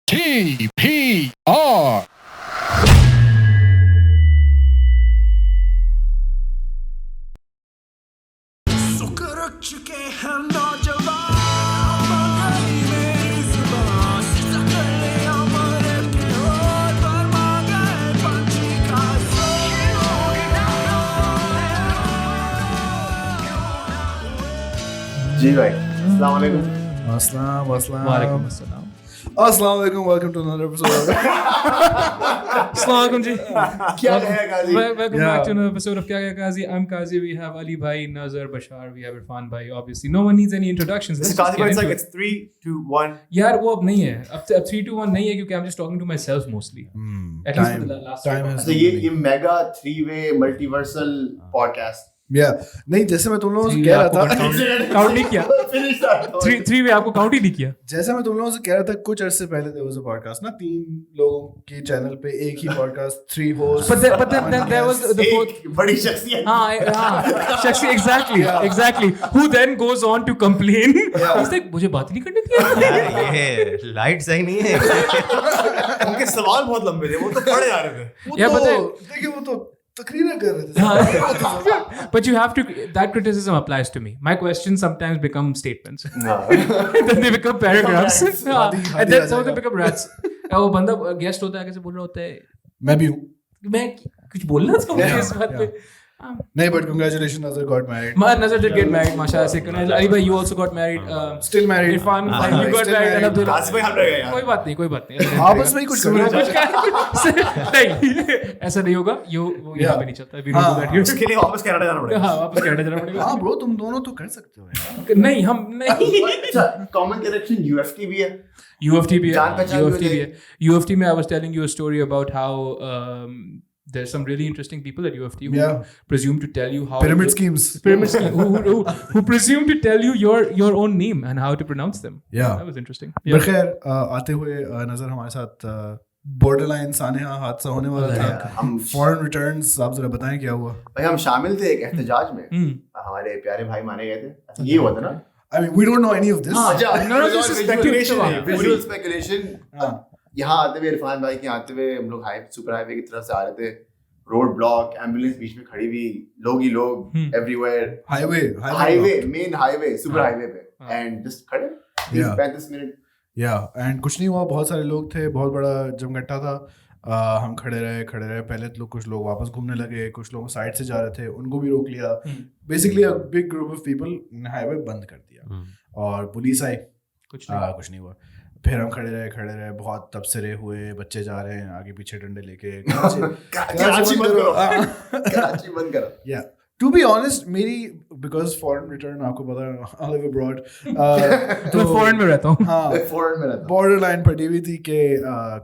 TPR. जी भाई, अस्सलाम वालेकुम। Assalam. वालेकुम अस्सलाम। Assalamu alaikum. Welcome to another episode. अस्सलाम वालेकुम जी। क्या है काजी? Welcome back to another episode of Kya Kya Kazi. I'm Kazi. We have Ali Bhai, Nazar, Bashaar. We have Irfan Bhai. Obviously, no one needs any introductions. This Let's is Kazi, just but get it's like into it's 3, 2, 1. it. यार वो अब नहीं है। अब 3, 2, 1 नहीं है क्योंकि I'm just talking to myself mostly. At least for the last time has तो ये मेगा 3-way मल्टीवर्सल पॉडकास्ट। नहीं, जैसे मैं तुम लोगों से कह रहा था, काउंट नहीं किया। 3 वे आपको काउंट ही नहीं किया। जैसे मैं तुम लोगों से कह रहा था कुछ अरसे पहले there was a podcast ना, 3 लोगों के चैनल पे एक ही podcast, 3 hosts. But then there was the fourth. एक बड़ी शख्सियत। हाँ, शख्सी exactly. Who then goes on to complain? He's like मुझे बात नहीं करनी थी। ये लाइट सही नहीं है। उनके सवाल बहुत लंबे थे, वो तो पढ़े जा रहे थे। या पता है देखिए वो तो तकरीरें कर रहे थे। But you have to, that criticism applies to me. My questions sometimes become statements. Then they become paragraphs. And then some of them become rants. वो बंदा गेस्ट होता है, कैसे बोल रहा होता है, मैं भी हूँ। मैं कुछ बोलना चाहूँगा इस बात पे। नहीं, but congratulations, Nazar got married. Nazar did get married, mashallah se. Ali bhai, you also got married. Still married. Irfan, you got Still married. married. काजी भाई हम रह गए यार। कोई बात नहीं। आपस में ही कुछ करो। नहीं, ऐसा नहीं होगा। वो यहाँ पे नहीं चलता। We don't do that here. उसके लिए वापस कनाडा जाना पड़ेगा। हाँ, वापस कनाडा जाना पड़ेगा। हाँ ब्रो, तुम दोनों तो कर सकते हो यार। नहीं, हम नहीं। अच्छा, कॉमन कनेक्शन UFT भी है। UFT भी जान पहचान भी है। UFT में I was telling you a story about how there's some really interesting people at UFT who presume to tell you how pyramid schemes who presume to tell you your own name and how to pronounce them. Yeah, that was interesting. बखैर आते हुए नजर हमारे साथ borderline सानेहा हादसा होने वाला था। हम फॉरेन रिटर्न्स, आप जरा बताएं क्या हुआ? भाई हम शामिल थे एक एहतजाज में, हमारे प्यारे भाई माने गए थे। ये हुआ था ना? I mean, we don't know any of this. No, this is speculation. Visual speculation. यहाँ आते हुए इरफान भाई के आते हुए हम लोग सुपर हाईवे की तरफ से आ रहे थे। रोड ब्लॉक, एम्बुलेंस बीच में खड़ी हुई, लोग ही लोग everywhere. Highway main highway, super highway पे, एंड जस्ट खड़े 30-35 मिनट। एंड कुछ नहीं हुआ, बहुत सारे लोग थे, बहुत बड़ा जमघटा था। हम खड़े रहे। पहले तो कुछ लोग वापस घूमने लगे, कुछ लोग साइड से जा रहे थे, उनको भी रोक लिया। Basically a big group of people ने हाईवे बंद कर दिया और पुलिस आई। कुछ नहीं हुआ। फिर हम खड़े रहे, बहुत तबसरे हुए, बच्चे जा रहे हैं आगे पीछे डंडे लेके, कराची बंद करो। या टू बी ऑनेस्ट, मेरी बिकॉज फॉरेन रिटर्न, आपको पता है आई लिव अब्रॉड, तो फॉरेन में रहता हूँ। हाँ, फॉरेन में रहता हूँ। बॉर्डर लाइन फटी हुई थी कि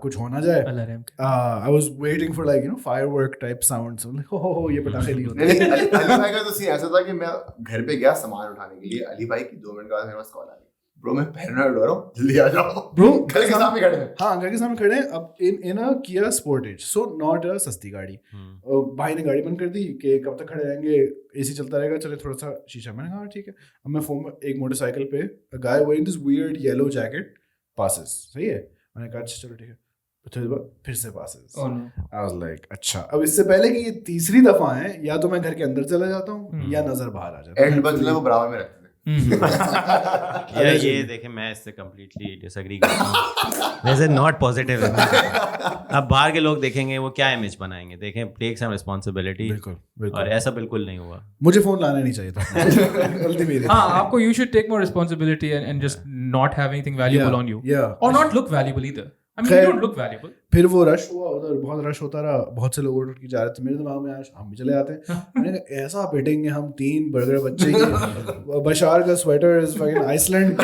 कुछ होना जाए। I was waiting for like firework type sounds, हो ये पटाखे नहीं होते। अली भाई का तो सीन ऐसा था कि मैं घर पे गया सामान उठाने के लिए, अली भाई की 2 मिनट बाद मेरे पास कॉल आ गई, ब्रो मैं पैरानॉइड हो रहा हूँ, जल्दी आ जाओ। ब्रो घर के सामने खड़े हैं। हाँ, घर के सामने खड़े हैं। अब इन अ किया स्पोर्टेज, सो नॉट अ सस्ती गाड़ी। भाई ने गाड़ी बंद कर दी कि कब तक खड़े रहेंगे, एसी चलता रहेगा, चले थोड़ा सा शीशा। मैंने कहा ठीक है। अब मैं फोन में एक मोटरसाइकिल पे guy wearing this weird yellow jacket passes, सही है। मैंने कहा अच्छा चलो ठीक है। थोड़ी देर बाद फिर से पासेस। आई वाज लाइक अच्छा, अब इससे पहले कि ये तीसरी दफा है, या तो मैं घर के अंदर चला जाता हूँ या नजर बाहर आ जाता है। एंड बदले वो बराबर में रखते हैं। ये देखें, मैं इससे completely disagree करता हूँ। This is not positive. अब बाहर के लोग देखेंगे वो क्या इमेज बनाएंगे, देखें take some responsibility। बिल्कुल। और ऐसा बिल्कुल नहीं हुआ। मुझे फोन लाना नहीं चाहिए था। गलती मेरी। हाँ, आपको you should take more responsibility and just not have anything valuable on you, or not look valuable either. I mean, you don't look valuable. फिर वो रश हुआ उधर, बहुत रश होता रहा, बहुत से लोग उठ के जा रहे थे। मेरे दिमाग में आज हम भी चले आते हैं। मैंने कहा ऐसा पिटेंगे हम 3 बर्गर बच्चे की। बशार का स्वेटर इज फकिंग आइसलैंड,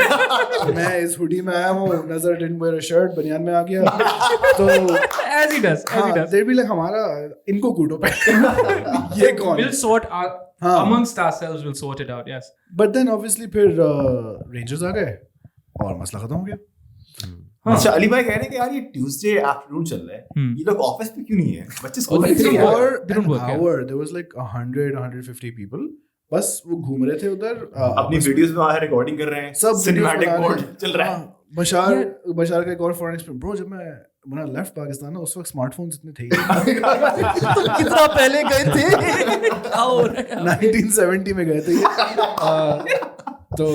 मैं इस हुडी में आया हूँ, नजर डिडंट वेयर अ शर्ट, बनियान में आ गया। तो as he does they be like हमारा इनको कूटो पे। ये कौन? We'll sort out amongst ourselves, we'll sort it out. Yes. But then obviously फिर रेंजर्स आ गए और मसला खत्म हो गया। अच्छा, अली भाई कह रहे हैं कि यार ये ट्यूसडे आफ्टरनून चल रहा है, ये लोग ऑफिस पे क्यों नहीं है? बच्चे स्कूल में for didn't an work, hour there was like 150 people, बस वो घूम रहे थे उधर, अपनी वीडियोस में वहां रिकॉर्डिंग कर रहे हैं, सब सिनेमैटिक मोड चल रहा है। बशार का एक और फॉरेन एक्सपीरियंस ब्रो, जब मैं लेफ्ट पाकिस्तान ना, उस वक्त स्मार्टफोन्स इतने थे तो कितना पहले गए थे, 1970 में गए थे तो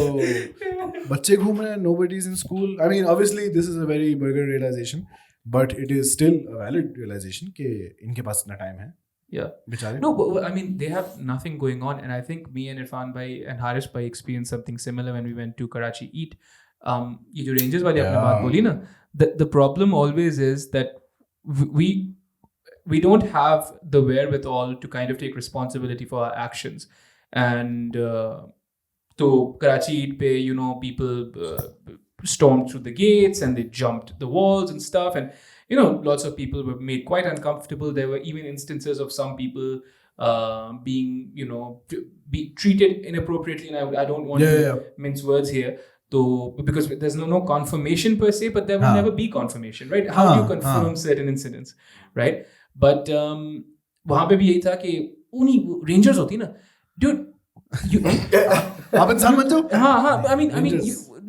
बच्चे घूम रहे हैं, nobody is in school. I mean obviously this is a very burger realization, but it is still a valid realization कि इनके पास इतना टाइम है. Yeah. बेचारे. No, but I mean they have nothing going on, and I think me and Irfan bhai and Harish bhai experienced something similar when we went to Karachi Eat. ये जो Rangers वाली आपने बात बोली ना, the problem always is that we don't have the wherewithal to kind of take responsibility for our actions, and so Karachi Eat pe, you know, people stormed through the gates and they jumped the walls and stuff, and you know, lots of people were made quite uncomfortable. There were even instances of some people being, you know, be treated inappropriately, and I don't want to mince words here. So because there's no confirmation per se, but there will never be confirmation, right? How do you confirm certain incidents, right? But वहाँ पे भी यही था कि उन्हीं Rangers होती ना, dude. आप इंसान बन जाओ. हाँ. I mean,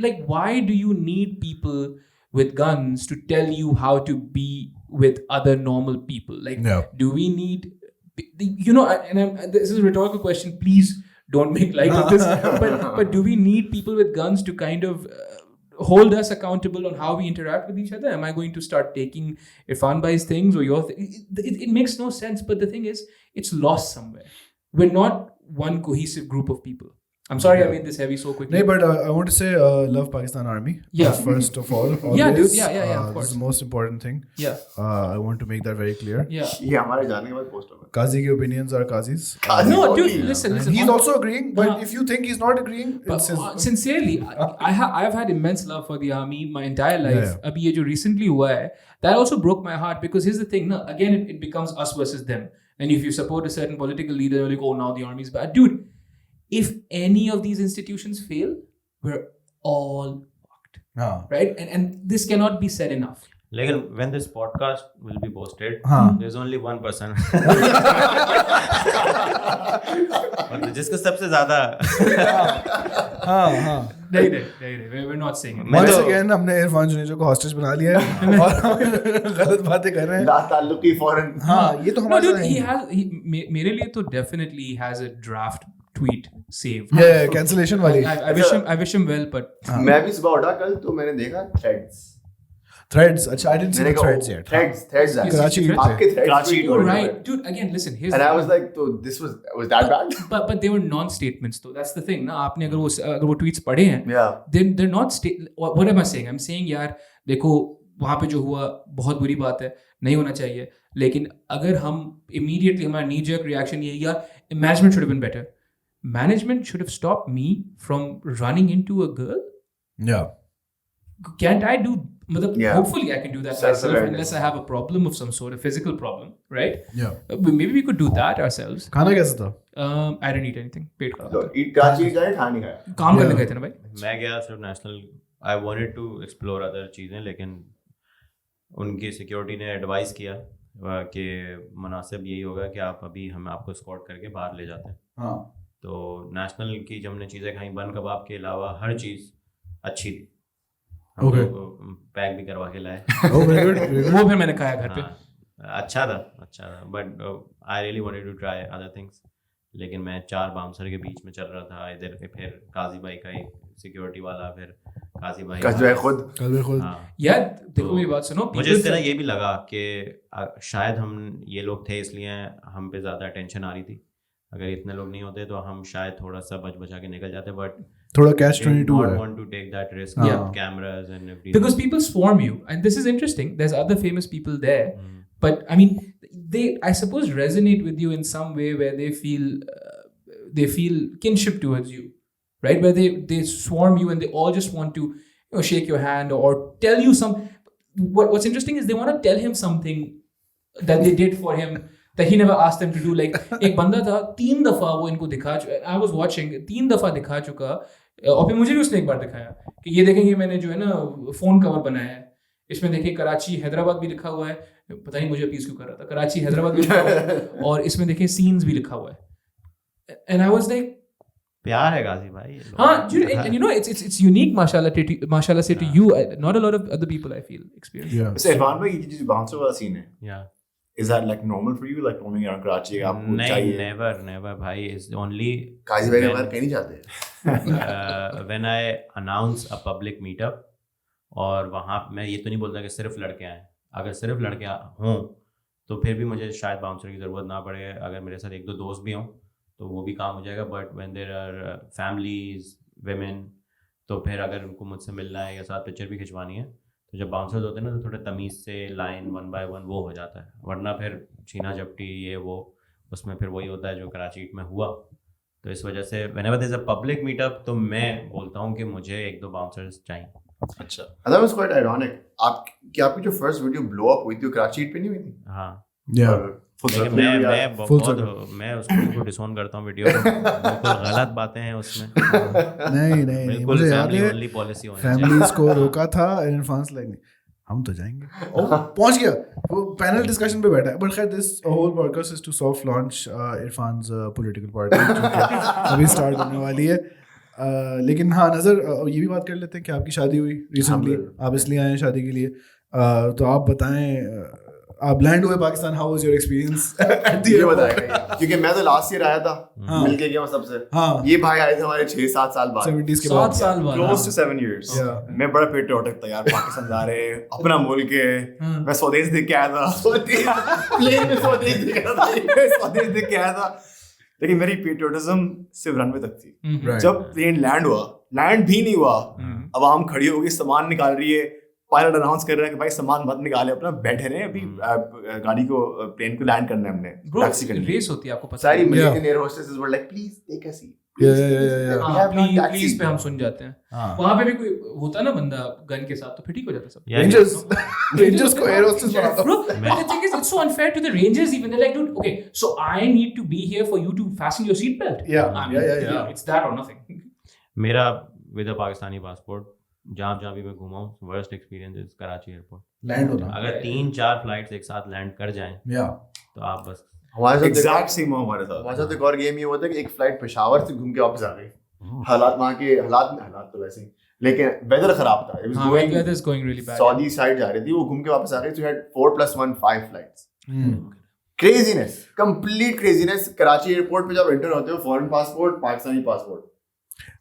like, why do you need people with guns to tell you how to be with other normal people? Like, do we need, you know? And this is a rhetorical question. Please don't make light of this. But do we need people with guns to kind of hold us accountable on how we interact with each other? Am I going to start taking Irfan bhai's things or your it makes no sense. But the thing is, it's lost somewhere. We're not one cohesive group of people. I'm sorry I made this heavy so quickly. No, but I want to say love Pakistan Army. Yeah. First of all. Always, yeah, dude. Yeah. Of course. This is the most important thing. Yeah. I want to make that very clear. Yeah. ये हमारे जाने के बाद post होगा. Kazi के opinions are Kazi's. No, dude. Listen. He's also agreeing, but if you think he's not agreeing, but, sincerely, I've had immense love for the army my entire life. अभी ये जो recently हुआ है, that also broke my heart, because here's the thing. No, again, it becomes us versus them. And if you support a certain political leader, you're like, oh, now the army's bad, dude. If any of these institutions fail, we're all fucked, right? And this cannot be said enough. Like when this podcast will be posted, there's only one person जिसको सबसे ज़्यादा नहीं, we're not saying it. Once again, हमने इरफान जुनेजो को hostage बना लिया है और गलत बातें कर रहे हैं. ताल्लुकी foreign. ये तो हमारे साथ नहीं. मेरे लिए तो definitely has a draft tweet saved. Yeah, cancellation वाली. I wish him well, but मैं भी सुबह उठा कल तो मैंने देखा threads. अच्छा, I didn't see the threads yet. Threads. Karachi आपके threads. Oh, right, dude. Again, listen. And I was like, so this was that bad? But they were non-statements, though. That's the thing. ना आपने अगर वो tweets पढ़े हैं, they're not what am I saying? I'm saying यार देखो वहाँ पे जो हुआ बहुत बुरी बात है, नहीं होना चाहिए. लेकिन अगर हम immediately हमारा knee-jerk reaction ये यार management should have been better. Management should have stopped me from running into a girl. Yeah. Can't I do? Hopefully I can do that myself, unless I have a problem of some sort, a physical problem, right? Yeah. Maybe we could do that ourselves. खाना कैसा था? I didn't eat anything. पेट खराब था. Karachi गए खाना नहीं खाया. काम करने गए थे ना भाई. मैं गया सिर्फ national. I wanted to explore other चीजें, लेकिन उनकी security ने advise किया कि मुनासिब यही होगा कि आप अभी हम आपको escort करके बाहर ले जाते हैं. हाँ. तो national की जब हमने चीजें खाई, बन कबाब के अलावा हर चीज अच्छी थी. हम पैक भी करवा के लाए. वो फिर मैंने खाया घर पे. अच्छा था but I really wanted to try other things. लेकिन मैं 4 बाउंसर के बीच में चल रहा था. इधर फिर काजी भाई का एक सिक्योरिटी वाला, फिर काजी भाई खुद. यार देखो मेरी बात सुनो. मुझे इस तरह ये भी लगा कि शायद हम ये लोग थे इसलिए हम पे ज़्यादा अटेंशन आ रही थी. अगर इतने लोग नहीं होते तो हम शायद थोड़ा सा बचा के निकल जाते. बट थोड़ा catch-22 है. Want to take that risk with cameras and everything. Because people swarm you, and this is interesting. There's other famous people there, but I mean, they I suppose resonate with you in some way where they feel kinship towards you, right? Where they swarm you and they all just want to shake your hand or tell you some. What's interesting is they want to tell him something that they did for him that he never asked them to do. Like एक बंदा था 3 दफा वो इनको दिखा. I was watching 3 दफा दिखा चुका. और फिर मुझे भी उसने एक बार दिखाया कि ये देखेंगे मैंने जो है ना फोन कवर बनाया है. इसमें देखिए कराची हैदराबाद भी लिखा हुआ है. पता नहीं मुझे अपीज क्यों कर रहा था. कराची हैदराबाद भी लिखा हुआ है और इसमें देखिए सीन्स भी लिखा हुआ है. एंड आई वाज लाइक प्यार है गाजी भाई. And you know it's unique mashallah say to you. Not a lot of other people I feel experience. Yeah. So Irfan bhai, ये जो bouncer वाला scene है, Yeah. is that like normal for you, like roaming around Karachi? आपको नहीं, चाहिए? never भाई. It's only काजी भाई हमारे कहीं नहीं जाते. when I announce a public meetup, और वहाँ मैं ये तो नहीं बोलता कि सिर्फ लड़के आए. अगर सिर्फ लड़के हों तो फिर भी मुझे शायद बाउंसर की ज़रूरत ना पड़े. अगर मेरे साथ एक दो दोस्त भी हों तो वो भी काम हो जाएगा. But when there are families, women, तो फिर अगर उनको मुझसे मिलना है या साथ पिक्चर भी खिंचवानी है तो जब बाउंसर्स होते हैं ना तो थोड़े तमीज़ से लाइन 1 by 1 वो हो जाता है. वरना फिर छीना झपटी ये वो उसमें फिर वही होता है जो कराची ईट में हुआ. तो इस वजह से whenever there is a public meetup तो मैं बोलता हूँ कि मुझे एक दो बाउंसर्स चाहिए. अच्छा, that was quite ironic. आपकी जो फर्स्ट वीडियो ब्लो अप हुई थी वो कराची ईट पे नहीं हुई थी? हाँ. मैं उसको बिल्कुल डिसोन करता हूँ वीडियो को. बिल्कुल गलत बातें हैं उसमें. नहीं मुझे याद है पॉलिसी होनी फैमिलीज को रोका था इरफान लाइक नहीं हम तो जाएंगे. पहुंच गया वो पैनल डिस्कशन पे बैठा है. बट खैर this whole podcast is to soft launch Irfan's political party अभी स्टार्ट होने वाली है. लेकिन हाँ नज़र ये भी बात कर लेते हैं कि आपकी शादी हुई रिसेंटली. आप इसलिए आए हैं शादी के लिए. तो आप बताएं आप लैंड हुए Pakistan. How was your experience at the ये बताएगा क्योंकि मैं तो लास्ट ईयर आया था. मिलके गया सबसे. ये भाई आए थे हमारे 6-7 साल बाद, 70s के बाद, 7 साल बाद, क्लोज टू 7 years. मैं बड़ा पेट्रियोटिक था यार. पाकिस्तान जा रहे हैं, अपना मुल्क है. मैं स्वदेश देख के आया था. प्लेन में स्वदेश देख रहा था. स्वदेश देख के आया था. लेकिन मेरी पेट्रियोटिज्म सिर्फ रनवे तक थी. जब प्लेन लैंड हुआ, लैंड भी नहीं हुआ, अवाम खड़ी होगी, सामान निकाल रही है. पायलट अनाउंस कर रहा है कि भाई सामान मत निकाले, अपना बैठे रहे. अभी गाड़ी को प्लेन को लैंड करना है हमने. टैक्सी करनी रेस होती है आपको पता सारी है. American air hostesses were like please take a seat. Please पे हम सुन जाते हैं. वहाँ पे भी कोई होता ना बंदा गन के साथ तो फिर ठीक हो जाता सब. रेंजर्स को एयर होस्टेस बना दो. Bro, but the thing is, it's so unfair to the rangers even. They're like, dude, okay, so I need to be here for you to fasten your seatbelt. Yeah. It's that or nothing. मेरा with a Pakistani passport जहाँ भी मैं घूमा हूँ, worst experience is Karachi airport. Land होना अगर 3-4 flights एक साथ लैंड कर जाएं तो आप बस हमारे साथ एग्जैक्ट सेम हुआ. हमारे साथ एक और गेम ये होता है कि एक फ्लाइट पेशावर से घूम के वापस आ गई. हालात वहाँ के हालात तो वैसे ही, लेकिन वेदर खराब था. It was weather is going really bad. Saudi side जा रही थी, वो घूम के वापस आ गई. So we had 4+1 5 flights. Craziness, complete craziness. Karachi airport पे जब एंटर होते हो, फॉरेन पासपोर्ट, पाकिस्तानी पासपोर्ट,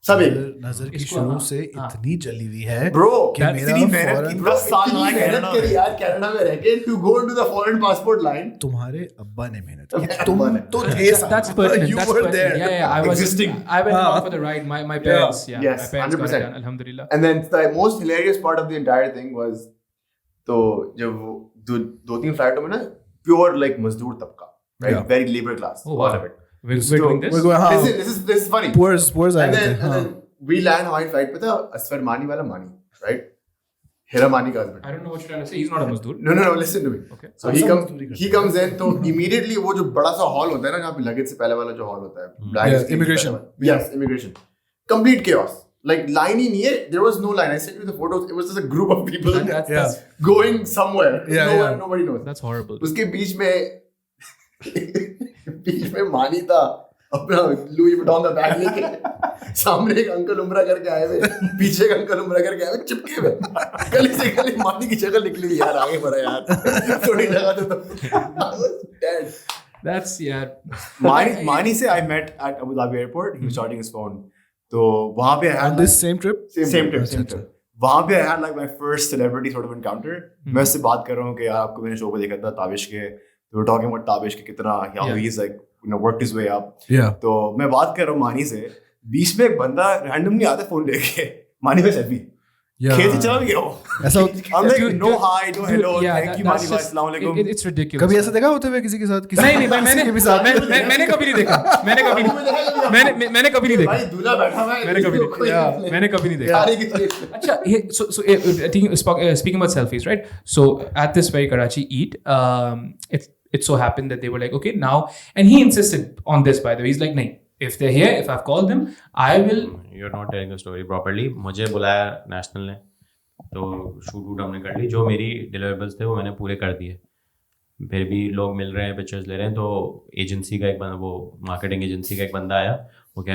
सब एक. नजर की शुरू से इतनी चली हुई है ब्रो. कि मेरा मेहनत की 10 साल मेहनत करी यार कनाडा में रह के to go into the foreign passport line. तुम्हारे अब्बा ने मेहनत की. तुम तो थे. That's pertinent. You That's were pertinent. there. Yeah. I was Existing. I went along for the ride. My parents. Yeah. Yes, My parents got it 100%. done. Alhamdulillah. And then the most hilarious part of the entire thing was, तो जब वो 2-3 फ्लाइटों में ना pure like मजदूर तबका, right? Yeah. Very labor class. Oh, wow. All of it. We're doing this. This is funny. Poors And then we land हमारी flight पे था असफर मानी वाला मानी, right? हेरा मानी का husband. I don't know what you're trying to say. He's not a mazdoor. No, listen to me. Okay. So he comes in, तो immediately वो जो बड़ा सा हॉल होता है ना जहाँ पे लगेज से पहले वाला जो हॉल होता है, immigration. Yes, immigration. Complete chaos. Like line ही नहीं है. There was no line. I sent you the photos. It was just a group of people That's going somewhere. Nobody knows. That's horrible. उसके बीच में मानी था अपना Louis Vuitton का bag लेके. सामने एक अंकल उम्रा करके आए हुए, पीछे एक अंकल उम्रा करके आए हुए, चिपके हुए. गली से गली मानी की शक्ल निकली हुई यार. आगे बढ़ा यार थोड़ी जगह तो That's मानी से I met at Abu Dhabi airport. He was charging his phone. तो वहाँ पे on this same trip. वहाँ पे I had like my first celebrity sort of encounter. मैं उससे बात कर रहा हूँ कि यार आपको मैंने शो पे देखा था ताबिश के. We were talking about Tabish के कितना how he's like worked his way up. तो मैं बात कर रहा हूँ मानी से. बीच में एक बंदा randomly आता है फोन लेके. मानी पे सेल्फी खेत चला गया वो. ऐसा I'm like no hi no hello thank you मानी भाई अस्सलाम वालेकुम. It's ridiculous. कभी ऐसा देखा होते हुए किसी के साथ? नहीं भाई मैंने कभी नहीं देखा. मैंने कभी नहीं देखा. भाई दूल्हा बैठा हुआ है. मैंने कभी नहीं देखा. अच्छा, so speaking about selfies, right? So at this very Karachi Eat, it so happened that they were like, okay, now, and he insisted on this, by the way. He's like, nahin, if they're here, if I've called them, I will. You're not telling the story properly. मुझे बुलाया national ने, तो shoot हमने कर ली. जो मेरी deliverables थे वो मैंने पूरे कर दिए. फिर भी लोग मिल रहे हैं, पिक्चर्स ले रहे हैं. तो एजेंसी का एक बंदा, वो मार्केटिंग एजेंसी का एक बंदा आया. वो कह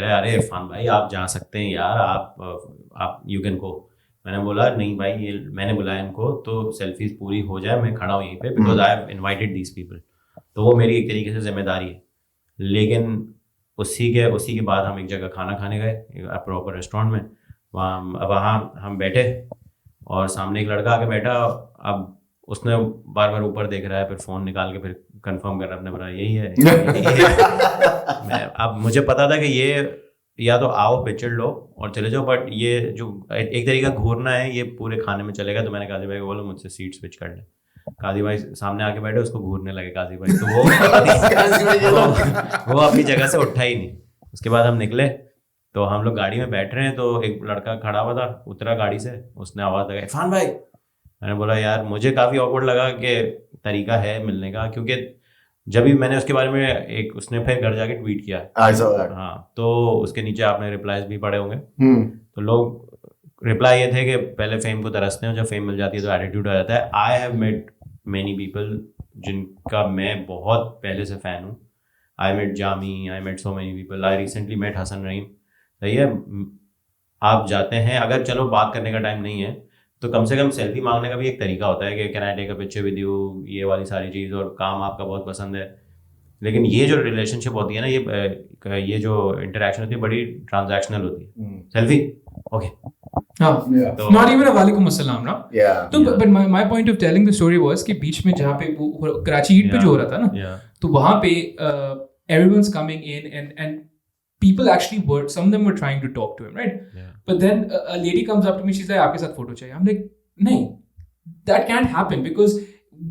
रहे अरे इरफान भाई आप जा सकते हैं यार, आप यू कैन गो। मैंने बोला नहीं भाई, ये मैंने बुलाया इनको तो सेल्फीज पूरी हो जाए, मैं खड़ा हूँ यहीं पे because I have invited these people, तो वो मेरी एक तरीके से जिम्मेदारी है। लेकिन उसी के बाद हम एक जगह खाना खाने गए, प्रॉपर रेस्टोरेंट में। वहाँ हम बैठे और सामने एक लड़का आके बैठा। अब उसने बार बार ऊपर देख रहा है, फिर फ़ोन निकाल के फिर कंफर्म कर रहा है, अपने बोला यही है। मैं अब मुझे पता था कि ये या तो आओ पिक्चर लो और चले जाओ, बट ये जो एक तरीका घूरना है ये पूरे खाने में चलेगा। तो मैंने काजी भाई को बोला मुझसे सीट स्विच कर ले। काजी भाई सामने आके बैठे, उसको घूरने लगे काजी भाई, तो वो अपनी जगह से उठा ही नहीं। उसके बाद हम निकले तो हम लोग गाड़ी में बैठ रहे हैं, तो एक लड़का खड़ा हुआ था, उतरा गाड़ी से, उसने आवाज़ लगाई इरफान भाई। मैंने बोला यार मुझे काफ़ी ऑकवर्ड लगा कि तरीका है मिलने का, क्योंकि जब भी मैंने उसके बारे में एक उसने फिर घर जाके ट्वीट किया, हाँ, तो उसके नीचे आपने रिप्लाईज भी पढ़े होंगे। तो लोग रिप्लाई ये थे कि पहले फेम को तरसते हैं, जब फेम मिल जाती है तो एटीट्यूड आ जाता है। I have met many people जिनका मैं बहुत पहले से फ़ैन हूँ। I met Jami, I met so many people, I recently met Hasan Rahim. सही है, आप जाते हैं, अगर चलो बात करने का टाइम नहीं है तो कम से कम सेल्फी मांगने का भी एक तरीका होता है कि can I take a picture with you, ये वाली सारी चीज़, और काम आपका बहुत पसंद है। लेकिन ये जो रिलेशनशिप होती है ना, ये जो इंटरेक्शन होती है बड़ी ट्रांजैक्शनल होती है। Selfie okay, not even a वालेकुम अस्सलाम ना। तो but my point of telling the story was कि बीच में जहाँ पे वो कराची ईट पे जो हो रहा था ना, तो वहाँ पे everyone's coming in and people actually were, some of them were trying to talk to him, right? But then a lady comes up to me, she's like आपके साथ फोटो चाहिए। I'm like नहीं, that can't happen because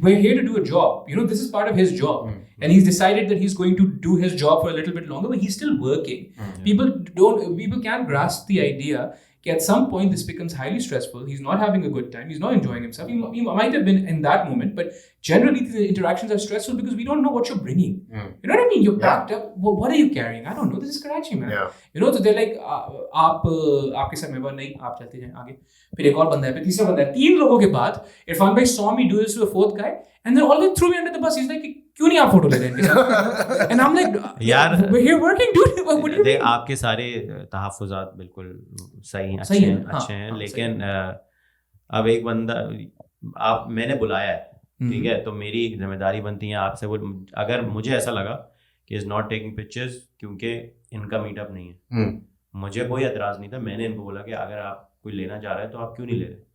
we're here to do a job, you know, this is part of his job. And he's decided that he's going to do his job for a little bit longer, but he's still working. People can't grasp the idea that at some point this becomes highly stressful. He's not having a good time. He's not enjoying himself. He might have been in that moment, but generally the interactions are stressful because we don't know what you're bringing. You know what I mean? You're packed up. What are you carrying? I don't know. This is Karachi, man. You know, so they're like, आपके साथ member नहीं, आप चलते जाएं आगे। फिर एक और बंदा है, फिर तीसरा बंदा है। 3 लोगों के बाद इरफान भाई saw me do this to a 4th guy, and then all they threw me under the bus. He's like, क्यों नहीं आप फोटो ले रहे हैं इनके साथ? And I'm like, यार we're here working, dude. What do you mean? आपके सारे तहफ़्फ़ुज़ात बिल्कुल सही हैं, अच्छे हैं, लेकिन अब एक बंदा मैंने बुलाया है, ठीक है, तो मेरी जिम्मेदारी बनती है आपसे, वो अगर मुझे ऐसा लगा कि इज़ नॉट टेकिंग पिक्चर्स क्योंकि इनका मीटअप नहीं है, मुझे कोई एतराज़ नहीं था। मैंने इनको बोला कि अगर आप कोई लेना चाह रहे हैं तो आप क्यों नहीं ले रहे,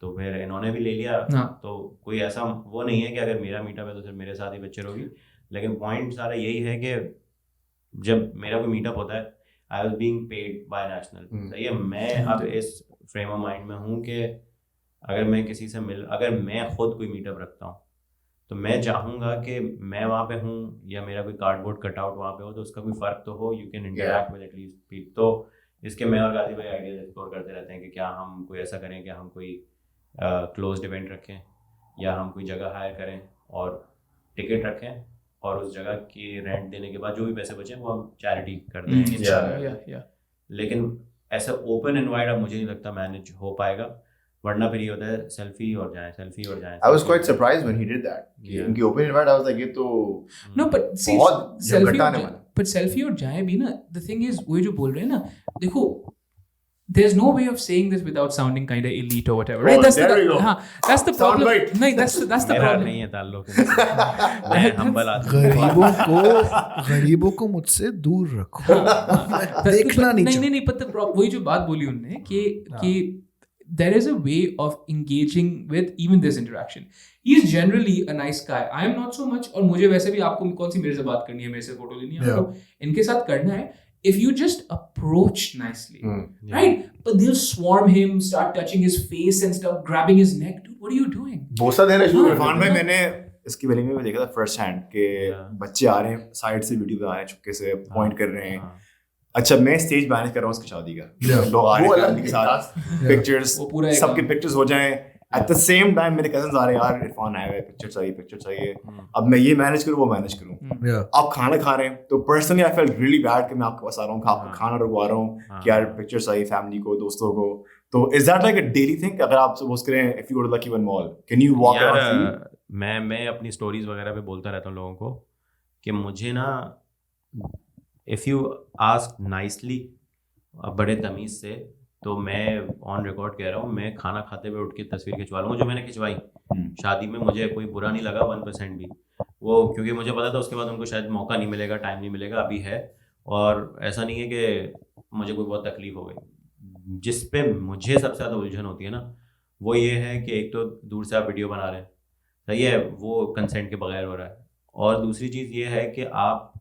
तो फिर इन्होंने भी ले लिया। तो कोई ऐसा वो नहीं है कि अगर मेरा मीटअप है तो सिर्फ मेरे साथ ही पिक्चर होगी। लेकिन पॉइंट सारा यही है कि जब मेरा कोई मीटअप होता है, I was being paid by national, सही है। मैं अब इस फ्रेम ऑफ माइंड में हूँ कि अगर मैं किसी से अगर मैं खुद कोई मीटअप रखता हूँ तो मैं चाहूँगा कि मैं वहाँ पे हूँ या मेरा कोई कार्डबोर्ड कटआउट वहाँ पे हो, तो उसका कोई फ़र्क तो हो, you can interact with at least people. तो इसके मैं और गाजी भाई आइडियाज एक्सप्लोर करते रहते हैं कि क्या हम कोई ऐसा करें कि हम कोई क्लोज्ड इवेंट रखें या हम कोई जगह हायर करें और टिकट रखें और उस जगह की रेंट देने के बाद जो भी पैसे बचे वो हम चैरिटी कर दें। लेकिन ऐसा ओपन इनवाइट अब मुझे नहीं लगता मैनेज हो पाएगा, वरना फिर ये होता है सेल्फी और जाएं। I was quite surprised when he did that. उनकी open invite, I was like, ये तो no, but see, selfie और जाएं भी ना, the thing is वो जो बोल रहे हैं ना, देखो, there's no way of saying this without sounding kind of elite or whatever, right? That's the problem. Right. No, that's the problem. नहीं है ताल्लुक, मैं humble आदमी। गरीबों को मुझसे दूर रखो, देखना नहीं, but वही जो बात बोली उन्होंने कि there is a way of engaging with even this interaction. He is generally a nice guy. I am not so much, और मुझे वैसे भी आपको कौन सी मेरे से बात करनी है, मेरे से फोटो लेनी है, आपको इनके साथ करना है, if you just approach nicely, right? But they'll swarm him, start touching his face and stuff, grabbing his neck. Dude, what are you doing? बोसा देना शुरू कर। इरफान भाई, मैंने इसकी वेलिंग में देखा था फर्स्ट हैंड के बच्चे आ रहे हैं साइड से, वीडियो बना रहे हैं, चुपके से पॉइंट कर रहे हैं। अच्छा, मैं स्टेज मैनेज कर रहा हूँ उसकी शादी का, लोग आ रहे हैं के साथ, पिक्चर्स, सबके पिक्चर्स हो जाएं। एट द सेम टाइम मेरे कजन्स आ रहे हैं, यार इरफान आया है, पिक्चर चाहिए। अब मैं ये मैनेज करूँ, वो मैनेज करूँ। आप खाना खा रहे हैं तो personally I felt really bad कि मैं आपके पास आ रहा हूँ, आपको खाना रुकवा रहा हूँ कि यार पिक्चर चाहिए फैमिली को, दोस्तों को। तो is that like a daily thing? अगर आप सपोज करें if you go to Lucky One mall, can you walk around? मैं अपनी स्टोरीज वगैरह पे बोलता रहता हूँ लोगों को कि मुझे ना इफ़ यू आस्क नाइसली, बड़े तमीज़ से, तो मैं ऑन रिकॉर्ड कह रहा हूँ, मैं खाना खाते हुए उठ के तस्वीर खिंचवा लूँगा, जो मैंने खिंचवाई शादी में, मुझे कोई बुरा नहीं लगा 1% भी वो, क्योंकि मुझे पता था उसके बाद उनको शायद मौका नहीं मिलेगा, टाइम नहीं मिलेगा, अभी है। और ऐसा नहीं है कि मुझे कोई बहुत तकलीफ हो गई। जिस पे मुझे सबसे ज़्यादा उलझन होती है ना, वो ये है कि एक तो दूर से आप वीडियो बना रहे हैं, सही है, वो कंसेंट के बगैर हो रहा है, और दूसरी चीज़ ये है कि आप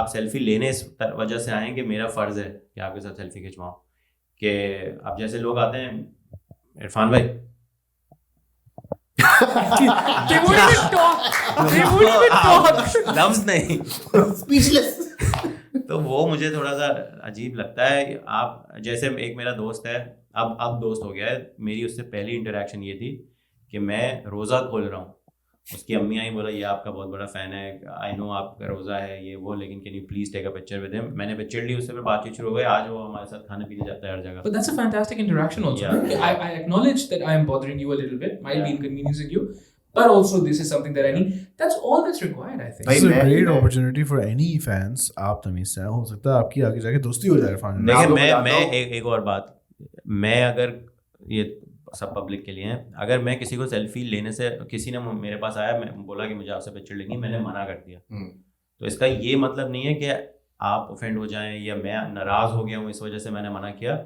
सेल्फी लेने इस वजह से आए कि मेरा फ़र्ज़ है कि आपके साथ सेल्फी खिंचवाऊँ। कि अब जैसे लोग आते हैं, इरफान भाई लफ्ज़ नहीं, स्पीचलेस। तो वो मुझे थोड़ा सा अजीब लगता है। आप जैसे एक मेरा दोस्त है, अब दोस्त हो गया है, मेरी उससे पहली इंटरेक्शन ये थी कि मैं रोज़ा खोल रहा हूँ, उसकी अम्मी आई, बोला ये आपका बहुत बड़ा फ़ैन है, आई नो आपका रोज़ा है ये वो, लेकिन can you please take a picture with him. मैंने पिक्चर ली, उससे फिर बातचीत शुरू हो गई, आज वो हमारे साथ खाने पीने जाता है हर जगह। But that's a fantastic interaction also. Yeah. I acknowledge that I am bothering you a little bit, might be inconveniencing you, but also this is something that I need. That's all that's required, I think. This is a great opportunity for any fans. आप तमीज़ से हो सकता है आपकी आगे जाके दोस्ती हो जाए इरफान। देखिए मैं एक और बात, मैं अगर ये सब पब्लिक के लिए हैं, अगर मैं किसी को सेल्फी लेने से, किसी ने मेरे पास आया, मैं बोला कि मुझे आपसे पिक्चर लेनी है, मैंने मना कर दिया, तो इसका ये मतलब नहीं है कि आप ऑफेंड हो जाएं या मैं नाराज़ हो गया हूँ इस वजह से मैंने मना किया।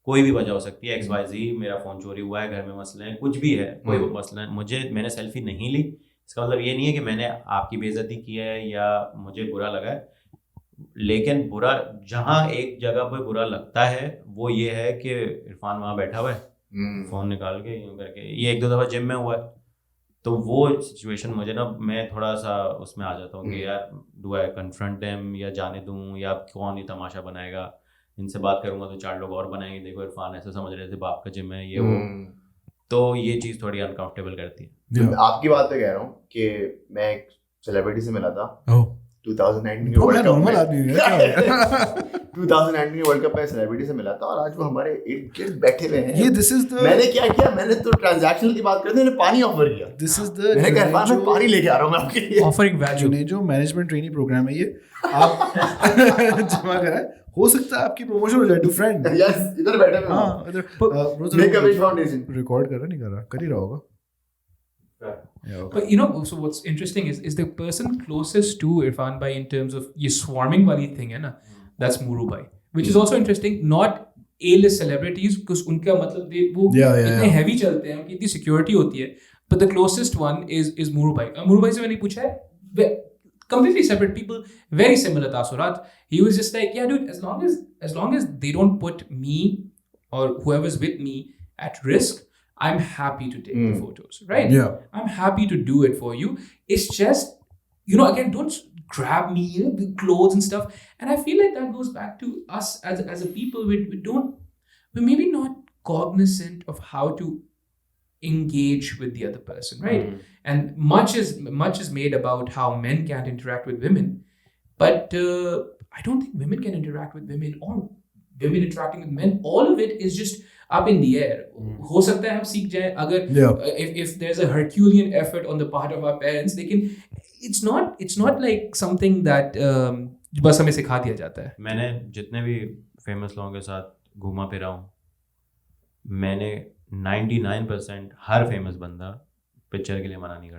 कोई भी वजह हो सकती है, XYZ, मेरा फ़ोन चोरी हुआ है, घर में मसले हैं, कुछ भी है, कोई मसला है, मैंने सेल्फी नहीं ली, इसका मतलब ये नहीं है कि मैंने आपकी बेइज्जती की है या मुझे बुरा लगा है। लेकिन बुरा जहाँ एक जगह पर बुरा लगता है वो ये है कि इरफान वहाँ बैठा हुआ है, फ़ोन निकाल के यूँ करके, ये 1-2 दफ़ा जिम में हुआ है, तो वो सिचुएशन मुझे ना, मैं थोड़ा सा उसमें आ जाता हूँ कि यार डू आई कन्फ्रंट देम, या जाने दूँ, या कौन ही तमाशा बनाएगा, इनसे बात करूँगा तो 4 लोग और बनाएंगे, देखो इरफान ऐसे समझ रहे थे बाप का जिम है ये वो, तो ये चीज़ थोड़ी अनकंफर्टेबल करती है। आपकी बात पे कह रहा हूँ कि मैं एक सेलिब्रिटी से मिला था 2019 के वर्ल्ड कप में सेलिब्रिटी से मिला था, और आज वो हमारे इर्द-गिर्द बैठे हुए हैं। मैंने क्या किया, मैंने तो ट्रांजैक्शनल की बात करते, मैंने पानी ऑफर किया। मैंने कहा मैं पानी लेके आ रहा हूँ मैं आपके लिए। ऑफरिंग वैल्यू, जो मैनेजमेंट ट्रेनिंग प्रोग्राम है ये, आप जमा करा, हो सकता है आपकी प्रमोशन हो जाए टू फ्रेंड। यस, इधर बैठे हुए हैं। हां, इधर make a wish foundation record कर रहा नहीं कर रहा, कर ही रहा होगा। Yeah, okay. But you know, so what's interesting is the person closest to Irfan Bhai in terms of ये swarming वाली thing है ना, that's Muru Bhai, which is also interesting. Not A-list celebrities, because उनका मतलब वो इतने heavy चलते हैं, उनकी इतनी security होती है, but the closest one is Muru Bhai. Muru Bhai से मैंने पूछा है, completely separate people, very similar तासुरात. He was just like, yeah, dude, as long as they don't put me or whoever's with me at risk, I'm happy to take the photos, right? Yeah. I'm happy to do it for you. It's just, you know, again, don't grab me with clothes and stuff. And I feel like that goes back to us as a people. We're maybe not cognizant of how to engage with the other person, right? And much is made about how men can't interact with women, but I don't think women can interact with women, or women interacting with men. All of it is just up in the air. हो सकता है हम सीख जाएं अगर if there's a Herculean effort on the part of our parents, they can. It's not like something that बस हमें सिखा दिया जाता है। मैंने जितने भी फेमस लोगों के साथ घूमा फिरा हूँ, मैंने 99% हर फेमस बंदा पिक्चर के लिए मना नहीं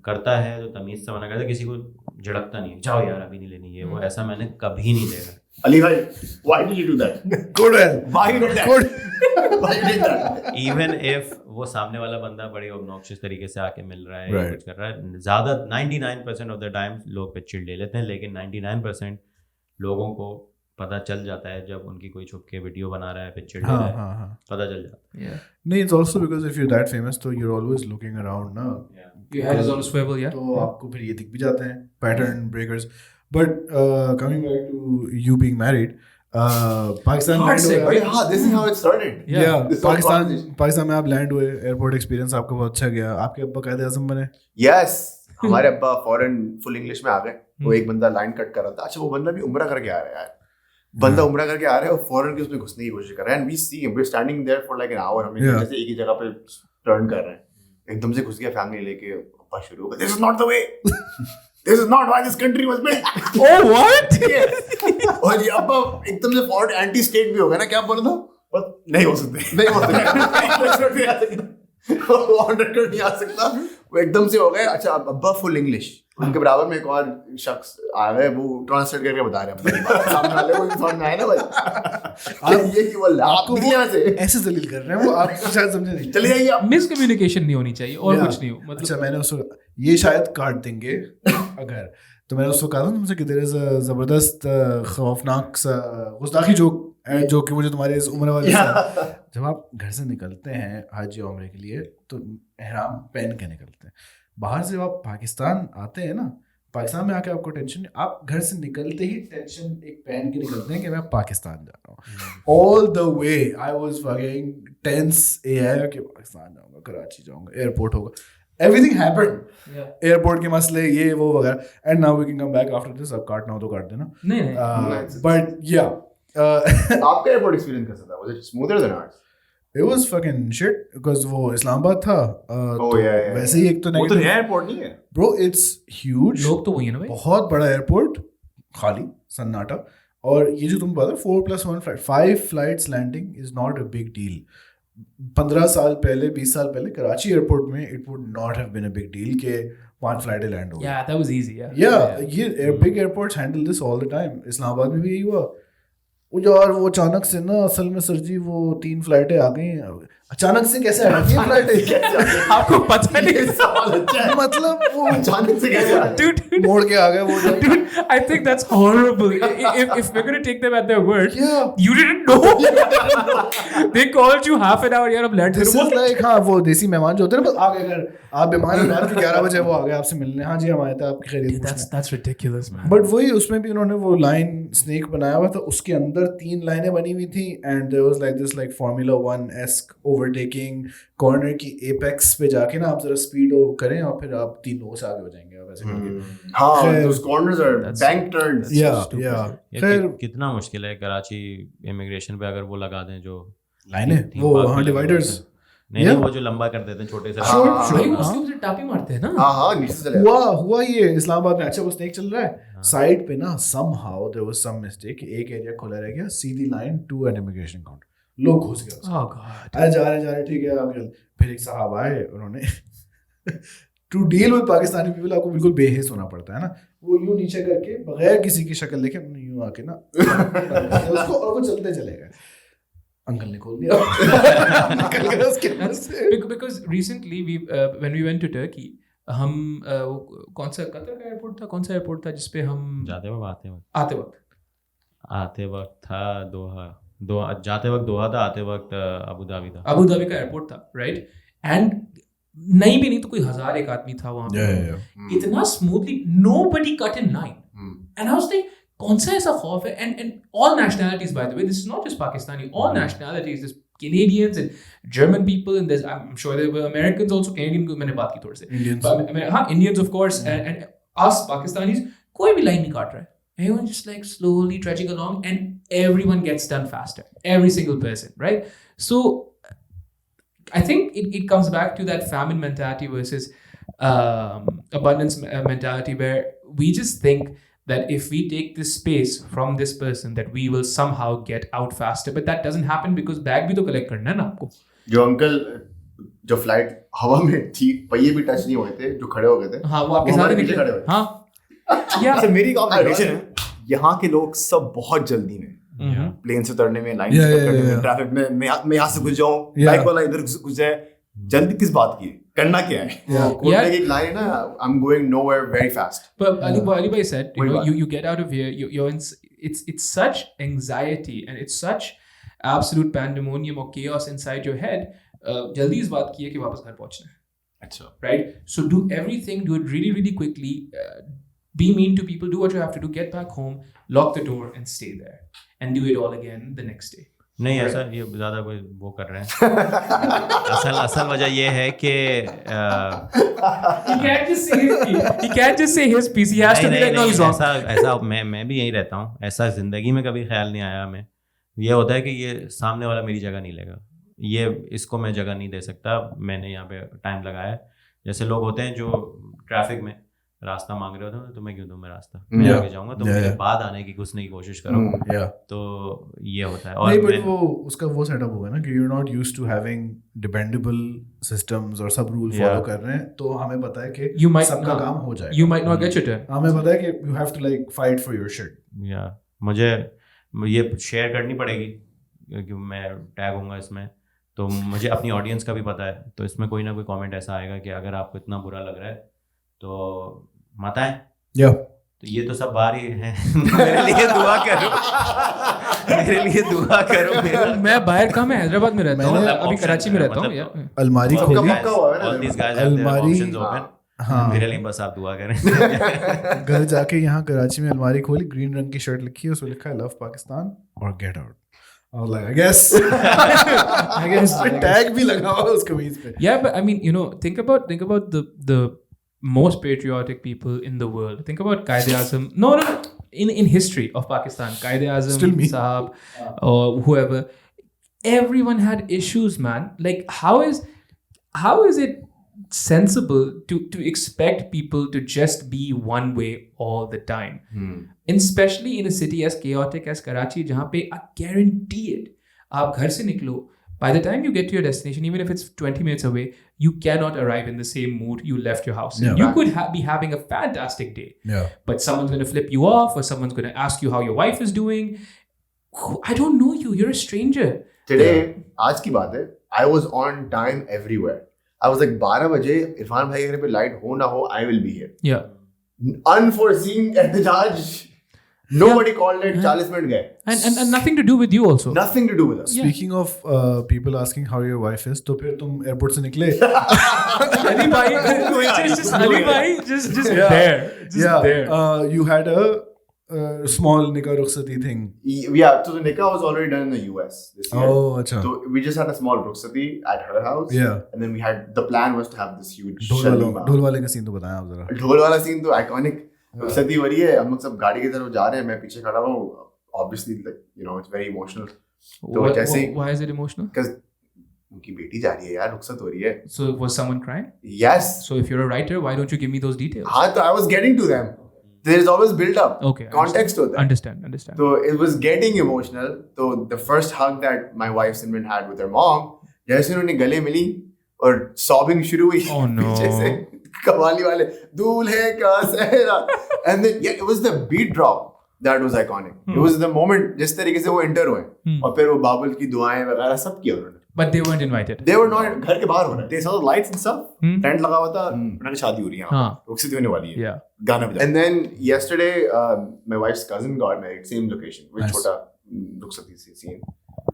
करता है तो तमीज़ से मना करता, किसी को झड़कता नहीं है, जाओ यार अभी नहीं लेनी है वो, ऐसा मैंने कभी नहीं देखा। अली भाई, why did you do that? Good man. Why you did that? Why you did that? Even if वो सामने वाला बंदा बड़े obnoxious तरीके से आके मिल रहा है या कुछ कर रहा है, ज़्यादा 99% ऑफ द टाइम लोग पिक्चर ले लेते हैं, लेकिन 99% लोगों को पता चल जाता है जब उनकी कोई छुप के वीडियो बना रहा है, पिक्चर ले रहा है, पता चल जाता है। नहीं, it's also because if you're that famous तो you're always looking around ना, your head is on a swivel, yeah, तो आपको फिर ये दिख भी जाते हैं pattern breakers. But coming back to you being married, Pakistan land हुए, this is how it started. Pakistan में आप लैंड हुए, एयरपोर्ट एक्सपीरियंस आपका बहुत अच्छा गया, आपके अब्बा कायदे आज़म बने। Yes, हमारे अब्बा फॉरेन फुल इंग्लिश में आ गए। वो एक बंदा लाइन कट कर रहा था, अच्छा वो बंदा भी उम्रा करके आ रहा है यार, बंदा उम्रा करके आ रहा है और फॉरेन के उसमें घुसने की कोशिश कर रहा है, and we see him, we're standing there for like an hour, हम जैसे एक ही जगह पे टर्न कर रहे हैं, एकदम से घुस गया फैमिली लेके, अब्बा शुरू हो गया, this is not the way, This is not why this country was built. Oh what? और ये अब एकदम से फॉर्ड एंटी स्टेट भी होगा ना, क्या बोल रहा था? नहीं हो सकते, नहीं हो सकता, नहीं आ सकता, वो एकदम से हो गए। अच्छा अब्बा फुल इंग्लिश, उनके बराबर में एक और शख्स आ गए, वो ट्रांसलेट करके बता रहे हैं सामने वाले को समझ में आए ना भाई आप ये की बोल रहे हैं, आपको यहाँ से ऐसे जलील कर रहे हैं वो, आप शायद समझे नहीं। चले जाइए आप। मिसकम्युनिकेशन नहीं होनी चाहिए और कुछ नहीं हो मतलब। अच्छा मैंने उसको ये शायद काट देंगे अगर, तो मैंने उसको कहा था तुमसे कि देयर इज अ जबरदस्त खौफनाक सा गुस्ताखी जो कि मुझे तुम्हारी इस उम्र वाले जब आप घर से निकलते हैं हज या उम्रे के लिए तो एहराम पहन के निकलते हैं। बाहर से जब आप पाकिस्तान आते हैं ना, पाकिस्तान में आके आपको टेंशन, आप घर से निकलते ही टेंशन एक पहन के निकलते हैं कि मैं पाकिस्तान जा रहा हूँ। All the way I was fucking tense कि पाकिस्तान जाऊँगा, कराची जाऊँगा, एयरपोर्ट होगा, everything happened, एयरपोर्ट के मसले ये वो वगैरह। And now we can come back after this, अब काटना हो तो काट देना। नहीं बट या आपका एयरपोर्ट एक्सपीरियंस कैसा था? Was it smoother than ours? It was fucking shit because वो इस्लामाबाद था। तो वैसे ही एक तो वो तो नया एयरपोर्ट नहीं है bro, it's huge, लोग तो वही है ना भाई, बहुत बड़ा एयरपोर्ट, खाली सन्नाटा। और ये जो तुम बता 4+1 flight, 5 flights landing is not a big deal. 15 साल पहले 20 साल पहले कराची एयरपोर्ट में it would not have been a big deal के 5 फ्लाइटें लैंड हो गई। yeah that was easy ये big airports handle this all the time. Islamabad में भी यही हुआ। यार वो अचानक से ना, असल में सर जी वो 3 फ्लाइटें आ गई हैं। अचानक से कैसे आ गई फ्लाइटें? आपको पता नहीं सवाल अच्छा है, मतलब वो अचानक से कैसे आ गई? dude मोड़ के आ गए वो। dude I think that's horrible. If we're gonna take them at their word, Yeah. you didn't know. They called you half an hour यार अब लैंड This is like, हाँ वो देसी मेहमान जो होते हैं ना, बस आ गए घर, आप बीमार हैं, रात के 11 बजे वो आ गए आपसे मिलने, हाँ जी हम आए थे आपकी खैरियत पूछने। that's ridiculous man. बट वही उसमें भी उन्होंने वो लाइन स्नेक बनाया हुआ था, उसके अंदर 3 लाइनें बनी हुई थी and there was like this like Formula 1-esque overtaking, corner की एपेक्स पे जाके ना आप जरा स्पीड करें और फिर आप 3 लोगों से आगे हो जाएंगे आप ऐसे करके। हाँ those corners are bank turns. खैर कितना मुश्किल है कराची इमिग्रेशन पे अगर वो लगा दें जो लाइनें वो हाँ डिवाइडर्स, नहीं वो जो लंबा कर देते हैं छोटे से, भाई उसके ऊपर टापी मारते हैं ना। हाँ नीचे से चले हुआ ये इस्लामाबाद में। अच्छा वो स्नेक चल रहा है साइड पे ना, somehow there was some mistake, एक एरिया खुला रह गया, सीधी line to an immigration counter, लोग घुस गए उसमें। Oh God. अरे जा रहे ठीक है आगे। फिर एक साहब आए, उन्होंने to deal with Pakistani people आपको बिल्कुल बेहिस होना पड़ता है ना, वो यूं नीचे करके बगैर किसी की शक्ल देखे उन्होंने यूं आके ना उसको, और वो चलते चले गए। अंकल ने खोल दिया निकल गए उसके अंदर से। Because recently when we went to Turkey, हम कौन सा कतर का एयरपोर्ट था, कौन सा एयरपोर्ट था जिसपे हम जाते वक्त आते वक्त था दोहा, जाते वक्त दोहा था, आते वक्त अबू धाबी था। अबू धाबी का एयरपोर्ट था राइट, एंड नहीं भी नहीं तो कोई 1000 एक आदमी था वहां पे, इतना smoothly nobody cut in line, and I was like कौन सा ऐसा खौफ है, and all nationalities by the way, this is not just Pakistani, all nationalities, there's Canadians and German people, and there's I'm sure there were Americans also, Canadian को मैंने बात की थोड़े से, Indians, हाँ Indians of course, and us Pakistanis, कोई भी line नहीं काट रहा है, everyone just like slowly trudging along and everyone gets done faster, every single person, right? So I think it comes back to that famine mentality versus abundance mentality, where we just think that if we take this space from this person that we will somehow get out faster, but that doesn't happen because bag bhi to collect karna है ना आपको। जो uncle जो flight हवा में थी, पहिए भी टच नहीं हुए थे, जो खड़े हो गए थे, हाँ वो आपके साथ निकले खड़े हुए। हाँ यार मेरी ऑब्जर्वेशन है यहाँ के लोग सब बहुत जल्दी में, प्लेन से उतरने में, लाइन से करने में, ट्रैफिक में, मैं यहाँ से घुस जाऊँ, बाइक वाला इधर घुस जाए, जल्दी किस बात की, करना क्या है? कोर्ट की एक लाइन है, I'm going nowhere very fast. But Ali Bhai said, you get out of here, you're in, it's such anxiety and it's such absolute pandemonium or chaos inside your head. जल्दी इस बात की है कि वापस घर पहुंचना है। अच्छा, right? So do everything, do it really really quickly. Be mean to people, do what you have to do, get back home, lock the door and stay there and do it all again the next day. नहीं ऐसा ये ज़्यादा कोई वो कर रहे हैं। असल वजह ये है कि he can't just say his piece. He has to be like no he's wrong. ऐसा मैं भी यहीं रहता हूँ, ऐसा ज़िंदगी में कभी ख्याल नहीं आया हमें। ये होता है कि ये सामने वाला मेरी जगह नहीं लेगा, ये इसको मैं जगह नहीं दे सकता, मैंने यहाँ पे टाइम लगाया है। जैसे लोग होते हैं जो ट्रैफिक में रास्ता मांग रहे हो तो मैं क्यों दूं मैं रास्ता, मैं आगे जाऊंगा, तो मेरे बाद आने की घुसने की कोशिश करो। तो ये होता है। और नहीं, वो उसका वो सेटअप होगा ना कि you are not used to having dependable systems और सब रूल फॉलो कर रहे हैं, तो हमें पता है कि सबका काम हो जाएगा, you might not get your turn, हमें पता है कि you have to like fight for your shit। मुझे ये शेयर करनी पड़ेगी क्योंकि मैं टैग होऊंगा इसमें, तो मुझे अपनी ऑडियंस का भी पता है, तो इसमें कोई ना कोई कमेंट ऐसा आएगा कि अगर आपको इतना बुरा लग रहा है तो मत आए। तो ये तो सब बाहर ही है। मेरे लिए दुआ करो, मेरे लिए दुआ करो। मैं बाहर कम है, हैदराबाद में रहता हूँ, अभी कराची में रहता हूँ। अलमारी खोली, मेरे लिए बस आप दुआ करें। घर जाके यहाँ कराची में अलमारी खोली, ग्रीन रंग की शर्ट लिखी है, उसमें लिखा है लव पाकिस्तान और get out. I was like, I guess tag भी लगा हुआ उसके बीच पे। Yeah, but I mean, you know, think about the most patriotic people in the world. Think about Qaid-e-Azam. No, in history of Pakistan, Qaid-e-Azam, Sahab, or whoever. Everyone had issues, man. Like, how is it sensible to expect people to just be one way all the time, and especially in a city as chaotic as Karachi, jahan pe I guarantee it, aap ghar se niklo, by the time you get to your destination, even if it's 20 minutes away, you cannot arrive in the same mood you left your house in. You could be having a fantastic day, but someone's going to flip you off, or someone's going to ask you how your wife is doing. I don't know you, you're a stranger. Today, aaj ki baat hai, I was on time everywhere. I was like 12 बजे इरफान भाई के घर पे light हो ना हो, I will be here. Yeah. Unforeseen एहतजाज, nobody called it, 40 minute गए. And nothing to do with you also. Nothing to do with us. Speaking of people asking how your wife is, तो फिर तुम airport से निकले? Ali bhai, just there. You had a small nikah rukhsati thing. Yeah, so the nikah was already done in the US this year. Oh, acha. So we just had a small rukhsati at her house. Yeah. And then the plan was to have this huge ढोल वाले का scene तो बताया आप जरा। ढोल वाला scene तो iconic रुखसती हो रही है, हम लोग सब गाड़ी की तरफ जा रहे हैं, मैं पीछे खड़ा हूँ, obviously like, you know, it's very emotional. तो जैसे Why is it emotional? Because उनकी बेटी जा रही है यार, रुखसत हो रही है. So was someone crying? Yes. So if you're a writer, why don't you give me those details? हाँ, तो I was getting to them. There is always build up. Okay. Context होता है. Understand. So it was getting emotional. So the first hug that my wife Simran had with her mom, जैसे उन्होंने गले मिली और sobbing शुरू हुई. Oh no. पीछे से कवाली वाले दूल्हे का सहरा. And then it was the beat drop that was iconic. It was the moment जिस तरीके से वो enter हुए और फिर वो बाबुल की दुआएं वगैरह सब किया उन्होंने. But they weren't invited. They were not, घर के बाहर हो रहे. They saw the lights and stuff. Tent लगा हुआ था, उन्होंने शादी हो रही है यहाँ, रुखसती होने वाली है. Yeah. गाना बजा. And then yesterday, my wife's cousin got married, same location, with छोटा रुखसती scene.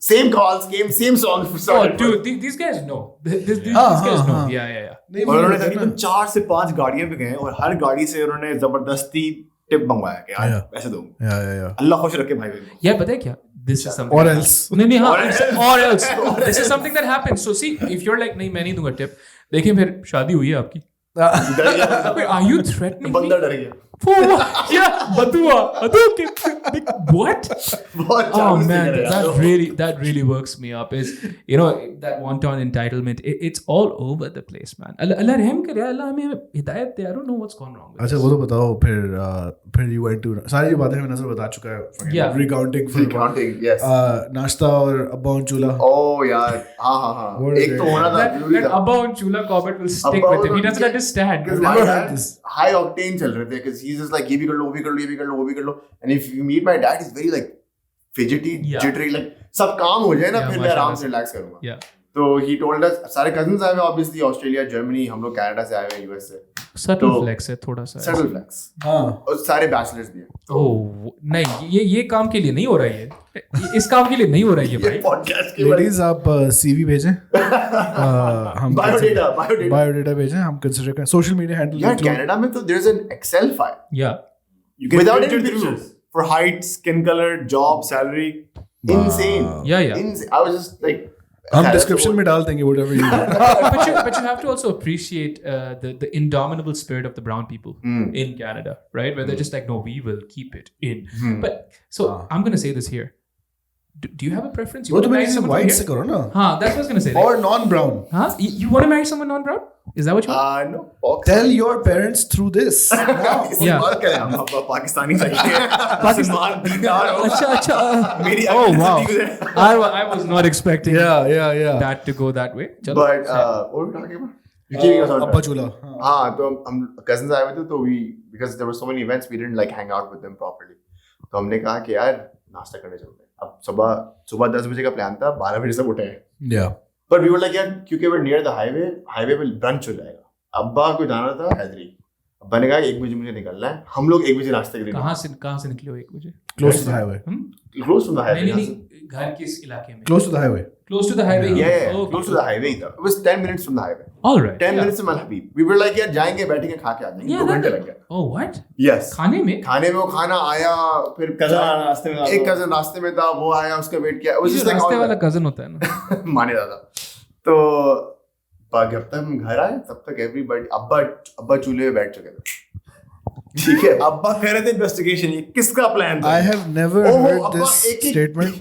Same calls, same songs. Oh, dude, these guys know. These guys know. Yeah. और उन्होंने तकरीबन 4 से 5 गाड़ियाँ पे गए और हर गाड़ी से उन्होंने जबरदस्ती टिप मंगवाया कि यार पैसे दो. अल्लाह खुश रखे भाई बहन. Yeah, पता है क्या? This is something. Or else. नहीं or else. This is something that happens. So see, if you're like नहीं मैं नहीं दूंगा टिप, देखिए फिर शादी हुई है आपकी. Are you threatening me? बंदा डर गया. Yeah, बतुआ. What? Oh man, that really works me up. Is, you know, that wanton entitlement. It's all over the place, man. Allah रहम करे, Allah हमें हिदायत दे. I don't know what's gone wrong with अच्छा वो तो बताओ फिर you went to सारी जो बातें हमें नजर बता चुका है. Yeah. Recounting, yes. नाश्ता और अब्बा और चूल्हा. Oh यार, हाँ. एक तो होना था जरूरी था. Abba and Chula Corbett will stick with him. He doesn't understand. Because my dad high octane चल रहे थे, because he's just like ये भी कर लो, वो भी कर लो, ये भी कर लो, वो भी कर लो. And if you meet my dad, he's very like fidgety, jittery, like सब काम हो जाए ना फिर मैं आराम से relax करूँगा. Yeah. तो he told us, सारे cousins आए हुए obviously, Australia, Germany, हम लोग Canada से आए हुए, US से. Subtle flex है थोड़ा सा. Subtle flex. हाँ. और सारे bachelors भी हैं. Oh नहीं, ये काम के लिए नहीं हो रहा है. इस काम के लिए नहीं हो रहा है भाई. Podcast के Ladies आप CV भेजें. हम बायोडेटा भेजें, हम कंसिडर करें. Social media handle. यार कनाडा में तो there's an Excel file. Yeah. You can Without filter any through pictures. for height, skin color, job, salary. Insane. Yeah. I was just like. हम description में डाल देंगे whatever you want. but you have to also appreciate the indomitable spirit of the brown people in Canada, right? Where they're just like, no, we will keep it in. But so I'm gonna say this here. Do you have a preference? You वो तो marry मैं someone white from से here? करो ना. हाँ, that's what I was gonna say. Or non-brown. हाँ, you want to marry someone non-brown? Is that what you want? No. Box. Tell your parents through this. Yeah. Pakistani चाहिए पाकिस्तान अच्छा मेरी oh wow I was not expecting Yeah. that to go that way. Chalo. But what were we talking about? Abba Chula. हाँ तो हम cousins आए हुए थे तो we because there were so many events we didn't like hang out with them properly. तो हमने कहा कि यार नाश्ता करने चलते हैं. अब सुबह 10 बजे का प्लान था, 12 बजे सब उठे हैं. Yeah. But we were like यार क्योंकि we're near the highway पे brunch हो जाएगा. अब्बा को जाना था हैदरी. अब्बा ने कहा 1 बजे मुझे निकलना है. हम लोग 1 बजे नाश्ते के लिए कहाँ से निकले हो 1 बजे? Close to the highway. Close to the highway. नहीं घर किस इलाके में? Close to the highway. Close to the highway. Yeah. Okay. Close to the highway था. It was 10 minutes from the highway. All right. 10 minutes from Al Habib. We were like यार जाएंगे बैठेंगे खा के आ जाएंगे. 2 घंटे लग गए. Oh what? Yes. खाने में वो खाना आया फिर रास्ते में एक कजन रास्ते में था वो आया उसका वेट किया. It was just like रास्ते वाला कजन होता है ना. माने दादा. तो जब तक हम घर आए तब तक एवरीबॉडी अब्बा चूल्हे पे बैठ चुके थे. ठीक है. अब्बा कह रहे थे इन्वेस्टिगेशन ये किसका प्लान था? I have never heard this statement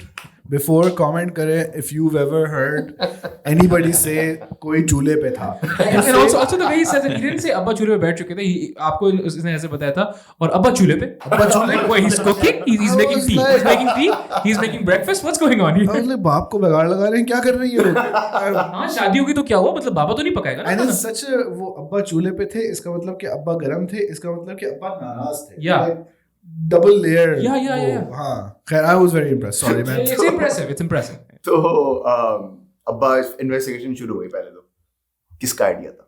before. Comment करें if you've ever heard anybody say कोई चूल्हे पे था. And also the way he says it, he didn't say अब्बा चूल्हे पे बैठ चुके थे. आपको उसने ऐसे बताया था और अब्बा चूल्हे पे. अब्बा चूल्हे पे. He's cooking. He's making tea. He's making tea. He's making breakfast. What's going on here? मतलब बाप को बगाड़ लगा रहे हैं क्या कर रही है लोग? हाँ शादी होगी तो क्या हुआ मतलब बाबा तो नहीं पकाएगा ना. And it's such a वो अब्बा चूल्हे पे थे इसका मतलब कि अब्बा गरम थे इसका मतलब कि अब्बा नाराज थे. Yeah. Double layer. Yeah. हाँ. I was very impressed. Sorry man. It's impressive. तो अब्बा इन्वेस्टिगेशन शुरू हुई. पहले तो किसका आइडिया था?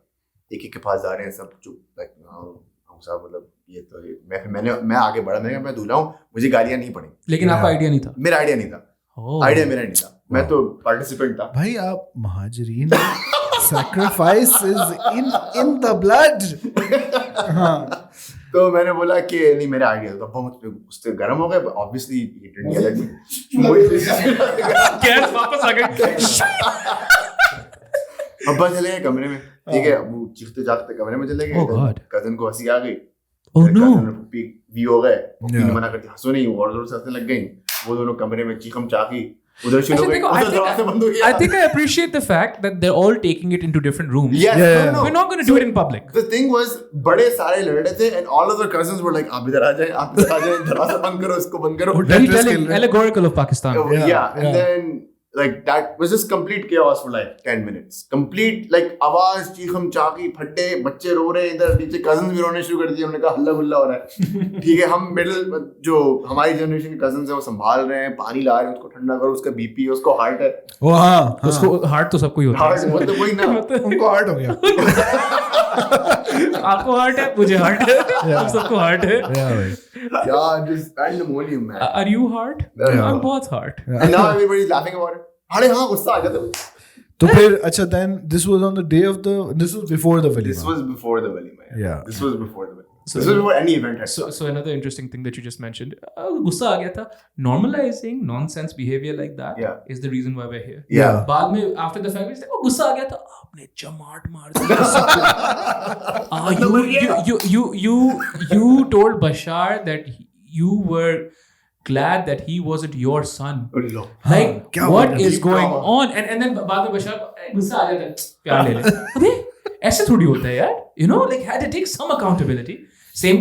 एक के पास जा रहे हैं सब चुप लाइक साहब मतलब ये तो मैं आगे बढ़ा. मैं दूल्हा हूँ मुझे गालियाँ नहीं पड़ी. लेकिन आपका आइडिया नहीं था. मेरा आइडिया नहीं था. आइडिया मेरा नहीं था. मैं तो पार्टिसिपेंट था. भाई आप महाजरीन. Sacrifice is in the blood. हाँ. तो मैंने बोला कि नहीं मेरा आइडिया था. अब्बा मुझ पे उससे गर्म हो गए. Obviously he didn't get me. Gas वापस आ गए. अब्बा चले गए कमरे में. ठीक है. वो चीखते जागते कमरे में चले गए. कजन को हंसी आ गई. पप्पी भी हो गए. पप्पी ने मना करती हंसो नहीं. और जोर से हंसने लग गई. वो दोनों कमरे में चीखम चाकी. उधर शुरू हो गई. उधर दरवाजा बंद हो गया. I think I appreciate the fact that they're all taking it into different rooms. Yes, no. We're not going to do it in public. The thing was बड़े सारे लड़ रहे थे and all of their cousins were like आप इधर आ जाए दरवाजा बंद करो इसको बंद करो. Very telling, allegorical of Pakistan. Yeah. And then like that was just complete chaos for like 10 minutes. Complete like आवाज चीखम चाकी फट्टे बच्चे रो रहे हैं. इधर नीचे cousins भी रोने शुरू कर दिए. उन्होंने कहा हल्ला गुल्ला हो रहा है. ठीक है. हम मिडिल जो हमारी जनरेशन के cousins हैं वो संभाल रहे हैं. पानी ला रहे हैं. उसको ठंडा करो. उसका बीपी उसको हार्ट है. वो हाँ उसको हार्ट तो सबको ही होता है. मतलब वही ना. उनको हार्ट हो गया. आपको हार्ट है मुझे हार्ट है हम सबको हार्ट है. Yeah, just pandemonium man. Are you hard? I'm बहुत hard. And now everybody's laughing about it. अरे हाँ गुस्सा आ जाता है. तो फिर अच्छा then this was on the day of the this was before the walima. This was before the walima. Yeah. This was before the walima. So, this was before any event had started. So another interesting thing that you just mentioned. गुस्सा आ गया था. Normalizing nonsense behavior like that is the reason why we're here. Yeah. बाद में after the fact we say गुस्सा आ गया था. आपने चमाट मार दिया. You told Bashaar that you were glad that he wasn't your son. Like what is going on? And then बाद में Bashaar गुस्सा आ जाता है. प्यार ले ले. अबे ऐसे थोड़ी होता है यार. You know, like had to take some accountability. Same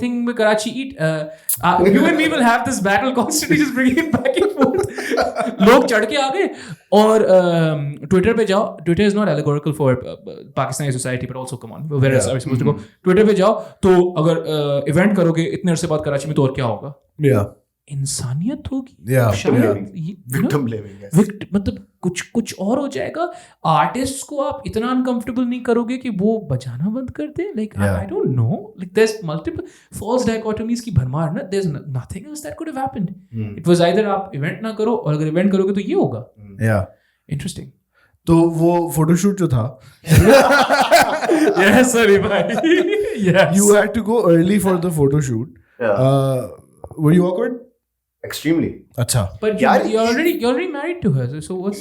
thing with Karachi Eat. You and me will have this battle constantly, just bringing it back and forth. लोग चढ़ के आ गए और Twitter पे जाओ. Twitter is not allegorical for Pakistani society, but also come on, where else are we supposed to go? Twitter पे जाओ तो अगर event करोगे इतने अरसे बाद कराची में तो और क्या होगा? Yeah. इंसानियत होगी. Victim blaming. मतलब कुछ और हो जाएगा. आर्टिस्ट को आप इतना अनकंफर्टेबल नहीं करोगे कि वो बजाना बंद कर दे. Like I don't know. Like there's multiple false dichotomies की भरमार ना. There's nothing else that could have happened. It was either आप इवेंट ना करो और अगर इवेंट करोगे तो ये होगा. Yeah. Interesting. तो वो फोटोशूट जो था. Yes, sorry भाई. Yes. You had to go early for the photo shoot. Yeah. Were you awkward? Extremely. अच्छा. But you're already married to her. So what's?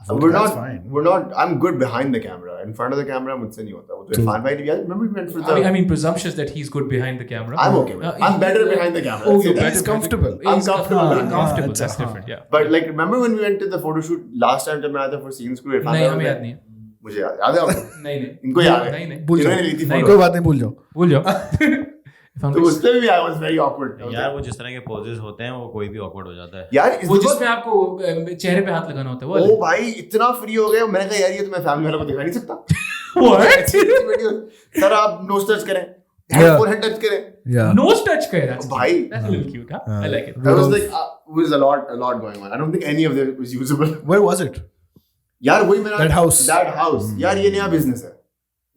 We're not. I'm good behind the camera. In front of the camera, मुझसे नहीं होता. वो तो Irfan भाई ने भी. Remember we went for the. I mean, presumptuous that he's good behind the camera. I'm okay with it. I'm better behind the camera. Oh, you're better. He's comfortable. I'm comfortable. Comfortable. That's different. Yeah. But like, remember when we went to the photo shoot last time जब मैं आया था for Scenes Crew? नहीं हमें याद नहीं है. मुझे याद है आपको? नहीं इनको याद है, नहीं भूल जाओ, कोई बात नहीं, भूल जाओ तो उसमें भी I was very awkward यार। वो जिस तरह के पोजेस होते हैं वो कोई भी awkward हो जाता है यार। वो जिसमें आपको चेहरे पे हाथ लगाना होता है वो। ओ भाई इतना फ्री हो गया, मैंने कहा यार ये तो मैं फैमिली वालों को दिखा नहीं सकता। सर आप नोज टच करें, हेड टच करें, nose touch करें भाई, that's a little cute, huh? I like it. I was like was a lot going on. I don't think any of them was usable. Where was it? यार वही मेरा that house यार ये नया business है.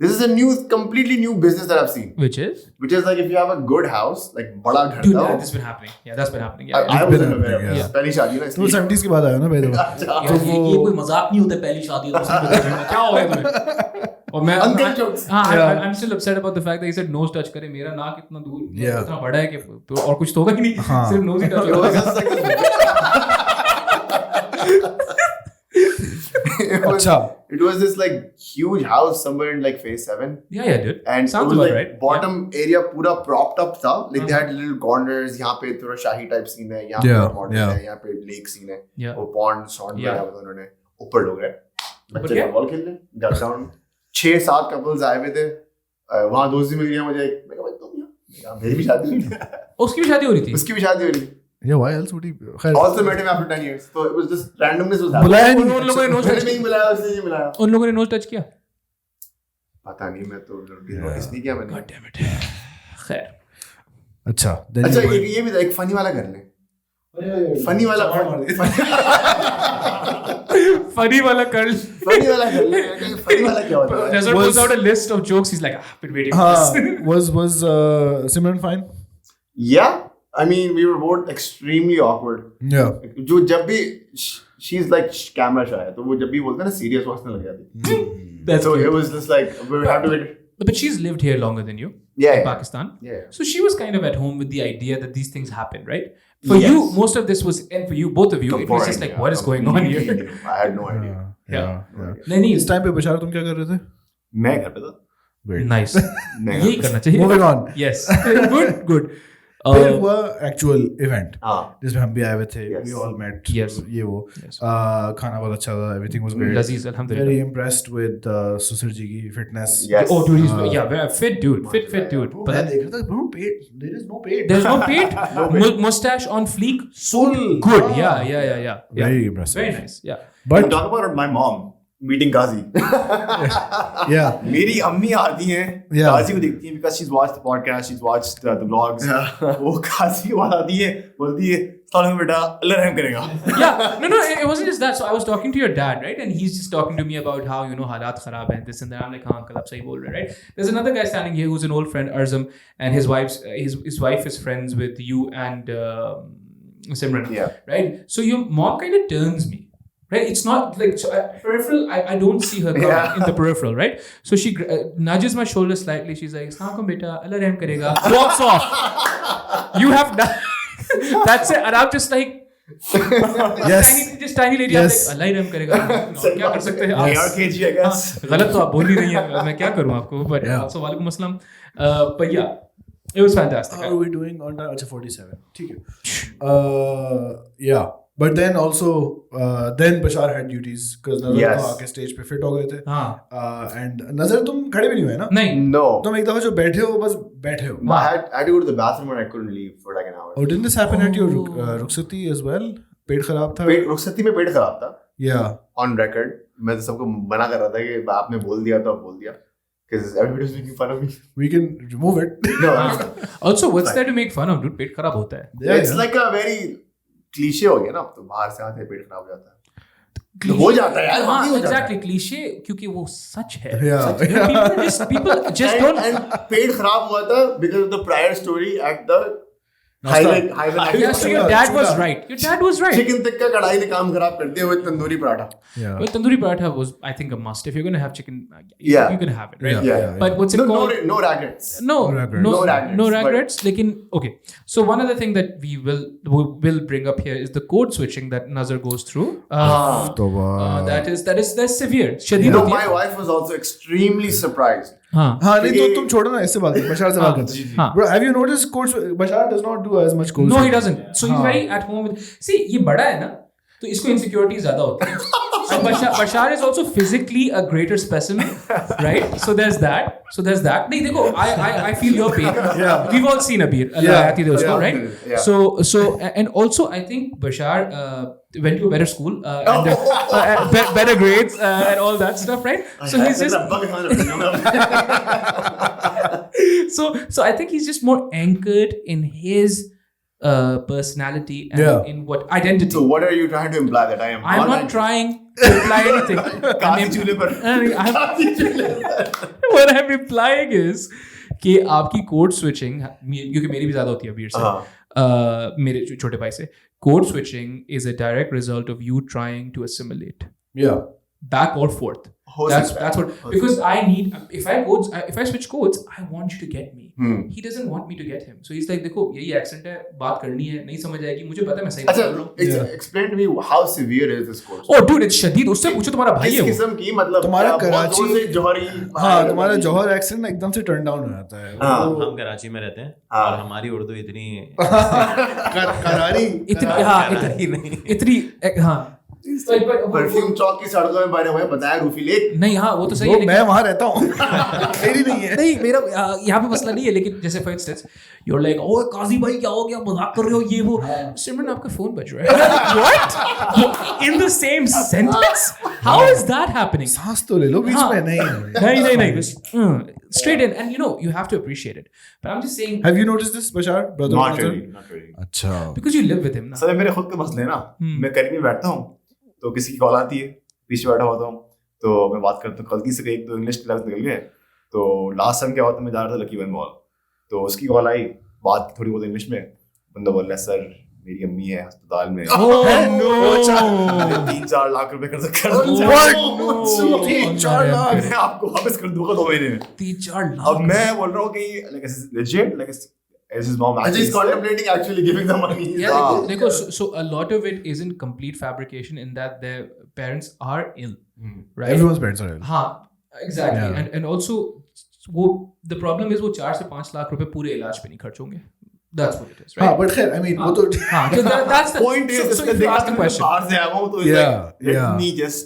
This is a completely new business that I've seen. Which is like if you have a good house, like बड़ा घर dude, था. that's been happening. Yeah, that's been happening. Yeah, I wasn't aware of this. पहली शादी ना तो 70s की बात आया ना भाई। तो ये कोई मजाक नहीं होता पहली शादी तो क्या हो गया तुम्हें? और मैं I'm still upset about the fact that he said nose touch करे, मेरा नाक इतना दूर इतना बड़ा है कि और कुछ तो होगा ही नहीं, सिर्फ nose ही touch होगा। It was this like huge house somewhere in like phase 7. Yeah, dude. And sounds it was about like right. Bottom area पूरा propped up था. Like they had little corners. यहाँ पे थोड़ा शाही type scene है. यहाँ पे modern है. यहाँ पे lake scene है. वो pond बनाया हुआ था उन्होंने. ऊपर लोग रहे. बच्चे फुटबॉल खेल रहे. Down 6-7 couples आए हुए थे. वहाँ दोस्ती मिल गया मुझे. मैं कहा भाई तुम यहाँ. मेरी भी शादी हुई थी. उसकी भी शादी हो रही थी. उसकी भी शादी हो रही थी. Yeah, why else would he? Also met him after 10 years. So it was just randomness was happening. बुलाया नहीं उन लोगों ने nose touch नहीं बुलाया, उसने नहीं बुलाया. उन लोगों ने nose touch किया? पता नहीं, मैं तो नोटिस नहीं किया मैंने. God damn it. खैर. अच्छा ये भी एक फनी वाला कर ले. फनी वाला कर ले. फनी वाला क्या होता है? Nazar pulls out a list of jokes. He's like, been waiting for this. Was Simran fine? Yeah. I mean, we were both extremely awkward. Yeah. जो जब भी she's like camera shy है, तो वो जब भी बोलते हैं ना serious हंसने लग जाती. That's so cute. it was just like we have to wait. But she's lived here longer than you. Yeah. In Pakistan. Yeah. So she was kind of at home with the idea that these things happen, right? For you, most of this was, and for you, both of you, it was just like, what is going on here? I had no idea. Yeah. नहीं इस time पे बशार तुम क्या कर रहे थे? मैं घर पे था. Nice. यही करना चाहिए. Moving on. Yes. Good. फिर हुआ एक्चुअल इवेंट जिसमें हम भी आए हुए थे. We all met. Yes. ये वो खाना बहुत अच्छा था. Everything was great. लजीज अल्हम्दुलिल्लाह. Very impressed with सुसर जी की fitness. Yes. Oh, dude, he's very fit dude. Fit dude. मैं देख रहा था bro, pet. There is no pet. There's no pate. Mustache on fleek. So good. Yeah. Very impressive. Very nice. Yeah. But talk about my mom meeting Kazi. yeah. मेरी अम्मी आती हैं काजी को देखती हैं because she's watched the podcast, she's watched the vlogs. वो काजी को आती है, बोलती है सालों बेटा अल्लाह रहम करेगा. Yeah, no, it wasn't just that. So I was talking to your dad, right? And he's just talking to me about how, हालात खराब हैं, this and that. I'm like, हाँ अंकल आप सही बोल रहे हैं, right? There's another guy standing here who's an old friend, Arzam, and his wife is friends with you and Simran, right? So your mom kind of turns me. Right, it's not like peripheral. I don't see her in the peripheral, right? So she nudges my shoulder slightly. She's like, "Assalamualaikum, beta. Allah raham karega." Walks off. You have done. That's it. And I'm just like, tiny lady. Yes. I'm like, Allah raham karega. क्या कर सकते हैं? ARKG, I guess. गलत तो आप बोल ही रही हैं. मैं क्या करूँ आपको? But also, वालेकुम अस्सलाम. But yeah. It was fantastic. How are we doing on time? अच्छा 47. ठीक है. Yeah. But then also, then Bashaar had duties because Nazar तो आके स्टेज पे फिट हो गए थे. And Nazar तुम खड़े भी नहीं हुए ना? नहीं. No. तुम एक दफा जो बैठे हो बस बैठे हो. I had to go to the bathroom and I couldn't leave for like an hour. Oh, didn't this happen at your रुखसती as well? पेट खराब था. रुखसती में पेट खराब था. Yeah. On record, मैं तो सबको मना कर रहा था कि आपने बोल दिया तो बोल दिया. Because everybody was making fun of me. We can remove it. No. Also, what's there to make fun of, dude? पेट खराब होता है. It's like a very cliché हो गया ना, अब तो बाहर से आते पेट खराब हो जाता है. हो जाता है यार. हाँ, exactly क्लीशे क्योंकि वो सच है. Yeah. People just don't. And पेट खराब हुआ था because of the prior story at the highway. Yeah, so your dad was right. Chicken tikka कढ़ाई ने काम खराब कर दिया with tandoori paratha. Yeah. But tandoori paratha was, I think, a must. If you're going to have chicken, you're going to have it, right? Yeah. But what's it called? No regrets. No regrets, regrets. Lekin, okay. So one other thing that we will bring up here is the code switching that Nazar goes through. That's severe. No, my wife was also extremely surprised. हाँ नहीं तो तुम छोड़ो ना इससे बात बशार से बात करते हैं. Bro, have you noticed codes? Bashar does not do as much codes. No, he doesn't. So he's very at home with. See, ये बड़ा है ना, तो इसको insecurity ज़्यादा होती है. And Bashaar is also physically a greater specimen, right? So there's that. नहीं देखो, I feel your pain. Yeah. We've all seen Abir, right? Yeah. So and also I think Bashaar went to a better school and better grades and all that stuff, right? So he's just so I think he's just more anchored in his personality and in what identity. So what are you trying to imply that I am? I'm not trying to imply anything. What I'm implying is कि आपकी code switching, क्योंकि मेरी भी ज्यादा होती है अबीर से, मेरे छोटे भाई से, code switching is a direct result of you trying to assimilate. Yeah. Back or forth. That's what, because I need, if I switch codes, I want you to get me. He doesn't want me to get him. So he's like, देखो यही accent है, बात करनी है, नहीं समझ आएगी, मुझे पता है मैं सही बात कर रहा हूँ. Explain to me how severe is this course? Oh dude, it's शदीद. उससे पूछो तुम्हारा भाई है वो. किस किस्म की, मतलब तुम्हारा कराची जौहरी, हाँ तुम्हारा जौहर एक्सेंट एकदम से टर्न डाउन हो जाता है. हम कराची में रहते हैं और हमारी उर्दू इतनी करारी इतनी हाँ परफ्यूम चौक की सड़कों में बने हुए बताया रूफी लेक. नहीं हाँ वो तो सही है, मैं वहां रहता हूँ. मेरी नहीं है. नहीं मेरा यहाँ पे मसला नहीं है, लेकिन जैसे for instance you're like, oh काजी भाई क्या हो गया, मजाक कर रहे हो ये वो, सिमरन आपका फोन बज रहा है. What? In the same sentence? How is that happening? सांस तो ले लो बीच में. नहीं straight in, and you know you have to appreciate it, but I'm just saying. Have you noticed this, Bashaar, brother? Not really. अच्छा. Because you live with him ना. Sir मेरे खुद के मसले हैं ना, मैं करीब में बैठता हूँ तो किसी की कॉल आती है, पीछे बैठा होता हूँ तो मैं बात करता हूँ, गलती से एक दो इंग्लिश क्लास निकल गए. तो लास्ट टाइम क्या हुआ था, मैं जा रहा था लकी वन मॉल, तो उसकी कॉल आई, बात थोड़ी बहुत इंग्लिश में, बंदा बोल रहा है सर मेरी अम्मी है अस्पताल में, 3-4 लाख रुपए कर सकता हूँ. 3-4 लाख मैं आपको वापस कर दूंगा 2 महीने में. 3-4 लाख. अब मैं बोल रहा हूँ कि like is this legit, like is his mom He's contemplating actually giving the money. Yeah, देखो, so a lot of it isn't complete fabrication in that their parents are ill, right? Everyone's parents are ill. हाँ, exactly. Yeah. And also वो the problem is वो 4 से 5 लाख रुपए पूरे इलाज पे नहीं खर्च होंगे. That's what it is, right? हाँ, but खैर, I mean, वो तो हाँ, so that's the point is, so if you ask the question, बाहर से आया हूँ तो let me just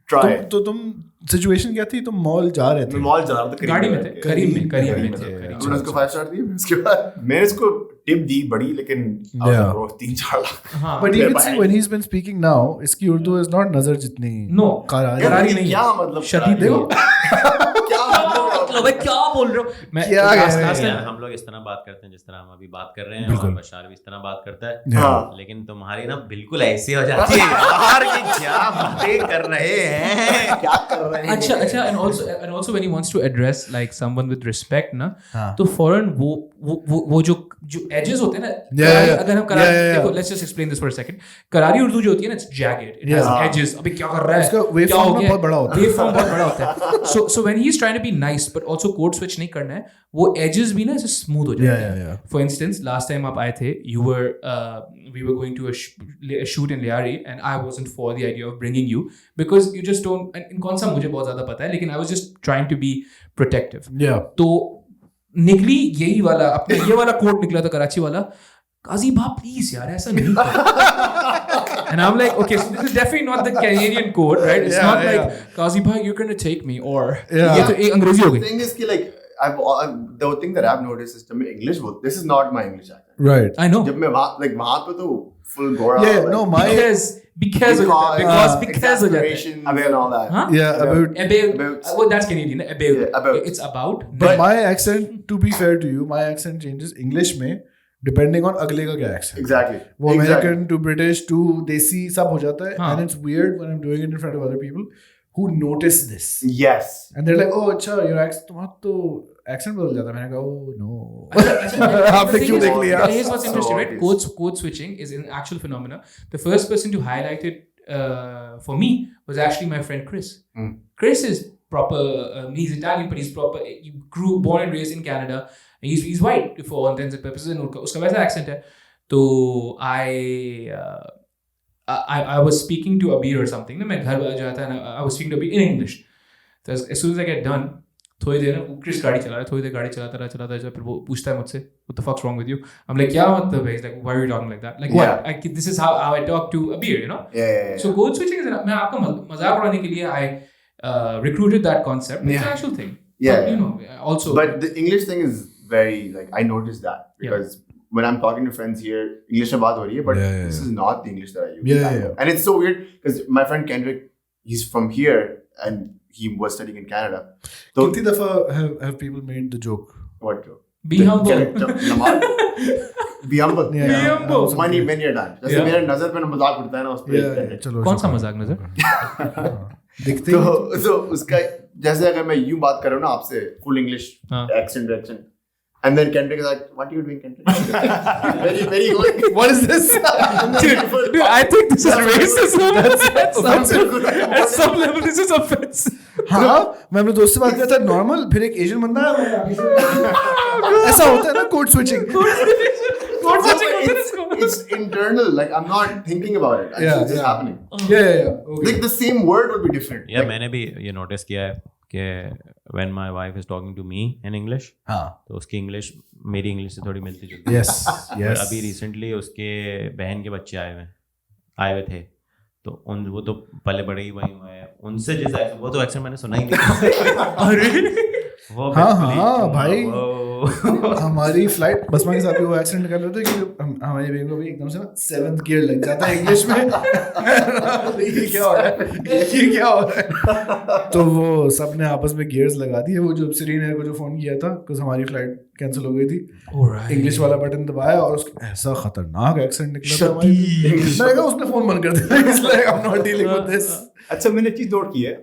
try. तो तुम सिचुएशन क्या थी, तुम मॉल जा रहे थे? मैं मॉल जा रहा था, गाड़ी में थे, करीब में थे. तूने उसको 5 स्टार दिए, उसके बाद मैंने इसको टिप दी बड़ी, लेकिन 3-4 lakh. But you can see when he's been speaking now, इसकी उर्दू is not नजर जितनी. No, करारी नहीं. क्या मतलब शदीद देखो. क्या मतलब भाई क्या बोल रहे हो? मैं हम लोग इस तरह बात करते हैं जिस तरह हम अभी बात कर रहे हैं, और बशार भी इस तरह बात करता है, लेकिन तुम्हारी ना बिल्कुल ऐसी हो जाती है यार कि क्या बातें कर रहे हैं, क्या कर रहे हैं. अच्छा and also when he wants to address like someone with respect ना, तो फौरन वो जो edges होते हैं ना, अगर हम करारी देखो, let's just explain this for a second. करारी उर्दू जो होती है ना, it's jagged, it has edges. अबे क्या कर रहा है, इसका waveform बहुत बड़ा होता है. Waveform बहुत बड़ा होता है. So when he's trying to be nice but also code switch नहीं करना है, वो edges भी ना ऐसे smooth हो जाते हैं. For instance, last time आप आए थे, we were going to a shoot in Liari and I wasn't for the idea of bringing you because you just don't, and कौन सा मुझे बहुत ज़्यादा पता है, लेकिन I was just trying to be protective. तो निकली यही वाला, अपने ये वाला कोड निकला था कराची वाला, काजी भा प्लीज यार ऐसा नहीं कर. And I'm like, okay, so this is definitely not the Canadian code, right? It's not like Kazi bhai, you're going to take me, or ये तो एक अंग्रेजी हो गई. The thing is कि like the thing that I've noticed is जब मैं English बोल, this is not my English accent. Right. I know. जब मैं वहाँ पे तो full Gora. Yeah, like, no, my because of exaggerations and all that. Huh? Yeah, about. Well, that's Canadian. About. It's about. But my accent, to be fair to you, my accent changes English में depending on अगले का क्या accent. Exactly. वो American to British to देसी सब हो जाता है, and it's weird when I'm doing it in front of other people who notice this. Yes. And they're like, oh अच्छा your accent तुम्हारा तो accent बदल जाता है. मैंने कहा oh no. आपने क्यों देख लिया? Here's what's interesting, right? Code switching is an actual phenomena. The first person to highlight it for me was actually my friend Chris. Chris is proper. He's Italian, but he's proper. He born and raised in Canada. He's white for all intents and purposes, and उसका वैसा accent है. तो I was speaking to Abir or something. ना मैं घर आ जाता है ना, I was speaking to Abir in English. So as soon as I get done, थोड़ी देर ना क्रिस गाड़ी चला रहा है, थोड़ी देर गाड़ी चलाता रहा, फिर वो पूछता है मुझसे what the fuck's wrong with you? I'm like, क्या मतलब है? He's like, why are you talking like that? Like what? This is how I talk to a beer, you know? Yeah. So code switching is, मैं आपका मजाक उड़ाने के लिए I recruited that concept. It's an actual thing. Yeah. But, you know, also. But the English thing is very, like, I noticed that because when I'm talking to friends here, English mein baat ho rahi hai, but this is not the English that I use. Yeah. And it's so weird because my friend Kendrick, he's from here and he was studying in Canada. So कितनी दफा have people made the joke? What joke? Be humble. Be humble. Be humble. Many a time. जैसे मेरे नजर पे मजाक उड़ता है ना उस पे. चलो. कौन सा मजाक नजर? दिखते हैं. तो उसका जैसे अगर मैं यूं बात कर रहा हूँ ना आपसे full English accent. And then Kendrick is like, what are you doing, Kendrick? very good. What is this? Dude, I think this is racism. At some level, this is offensive. हाँ, मैं अपने दोस्त से बात करता था नॉर्मल, फिर एक एशियन बंदा ऐसा होता है ना code switching. It's internal. Like I'm not thinking about it. It's just happening. Yeah. Okay. Like the same word would be different. Yeah, मैंने भी ये notice किया है कि when my wife is talking to me in English, तो उसकी English मेरी English से थोड़ी मिलती जुलती. Yes. अभी recently उसके बहन के बच्चे आए हुए थे, तो वो तो पले बड़े ही वही हुए हैं, उनसे जैसे वो तो एक्सेंट मैंने सुना ही नहीं. अरे हाँ भाई, हमारी फ्लाइट बसमा के साथ भी वो एक्सीडेंट कर रहे थे कि हमारी बेगम को भी एकदम से ना 7th गियर लग जाता है इंग्लिश में. ये क्या हो रहा है. तो वो सब ने आपस में गियर्स लगा दिए. वो जो श्रीनगर को जो फोन किया था बिकॉज हमारी फ्लाइट कैंसिल हो गई थी, इंग्लिश वाला बटन दबाया और उसका ऐसा खतरनाक एक्सेंट निकला था. मैंने कहा उसने फोन बंद कर दिया, इसलिए I am not dealing with this. अच्छा, मैंने चीज नोट की है,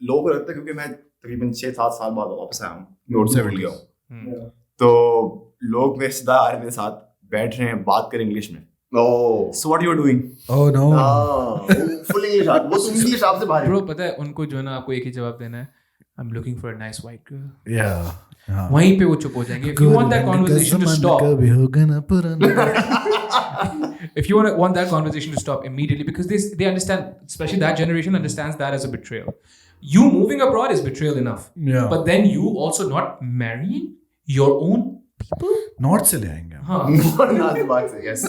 लोगों को लगता है क्योंकि मैं तकरीबन 6-7 साल बाद वापस आया हूँ, नोट से भूल गया हूँ, तो लोग मेरे सीधा आ रहे मेरे साथ बैठ रहे हैं, बात करें इंग्लिश में. So what you are doing? Oh no. Full English. वो तुम इंग्लिश आपसे बाहर. Bro, पता है उनको जो है ना, आपको एक ही जवाब देना है, I'm looking for a nice white girl. Yeah. वहीं पे वो चुप हो जाएंगे. If you want that conversation to stop, if you want that conversation to stop immediately, because they understand, especially that generation understands that as a betrayal. You moving abroad is betrayal enough. Yeah. But then you also not marrying your own people? North से ले आएंगे. हाँ. Yes.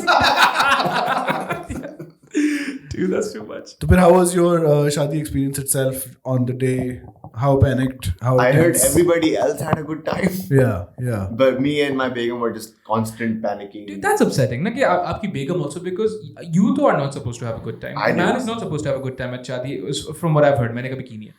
Dude, that's too much. तो फिर how was your शादी experience itself on the day? How panicked? How I heard tense? everybody else had a good time. Yeah. But me and my begum were just constant panicking. Dude, that's upsetting. Na कि आपकी begum also, because you two are not supposed to have a good time. The man is not supposed to have a good time at शादी, from what I've heard. मैंने कभी की नहीं है.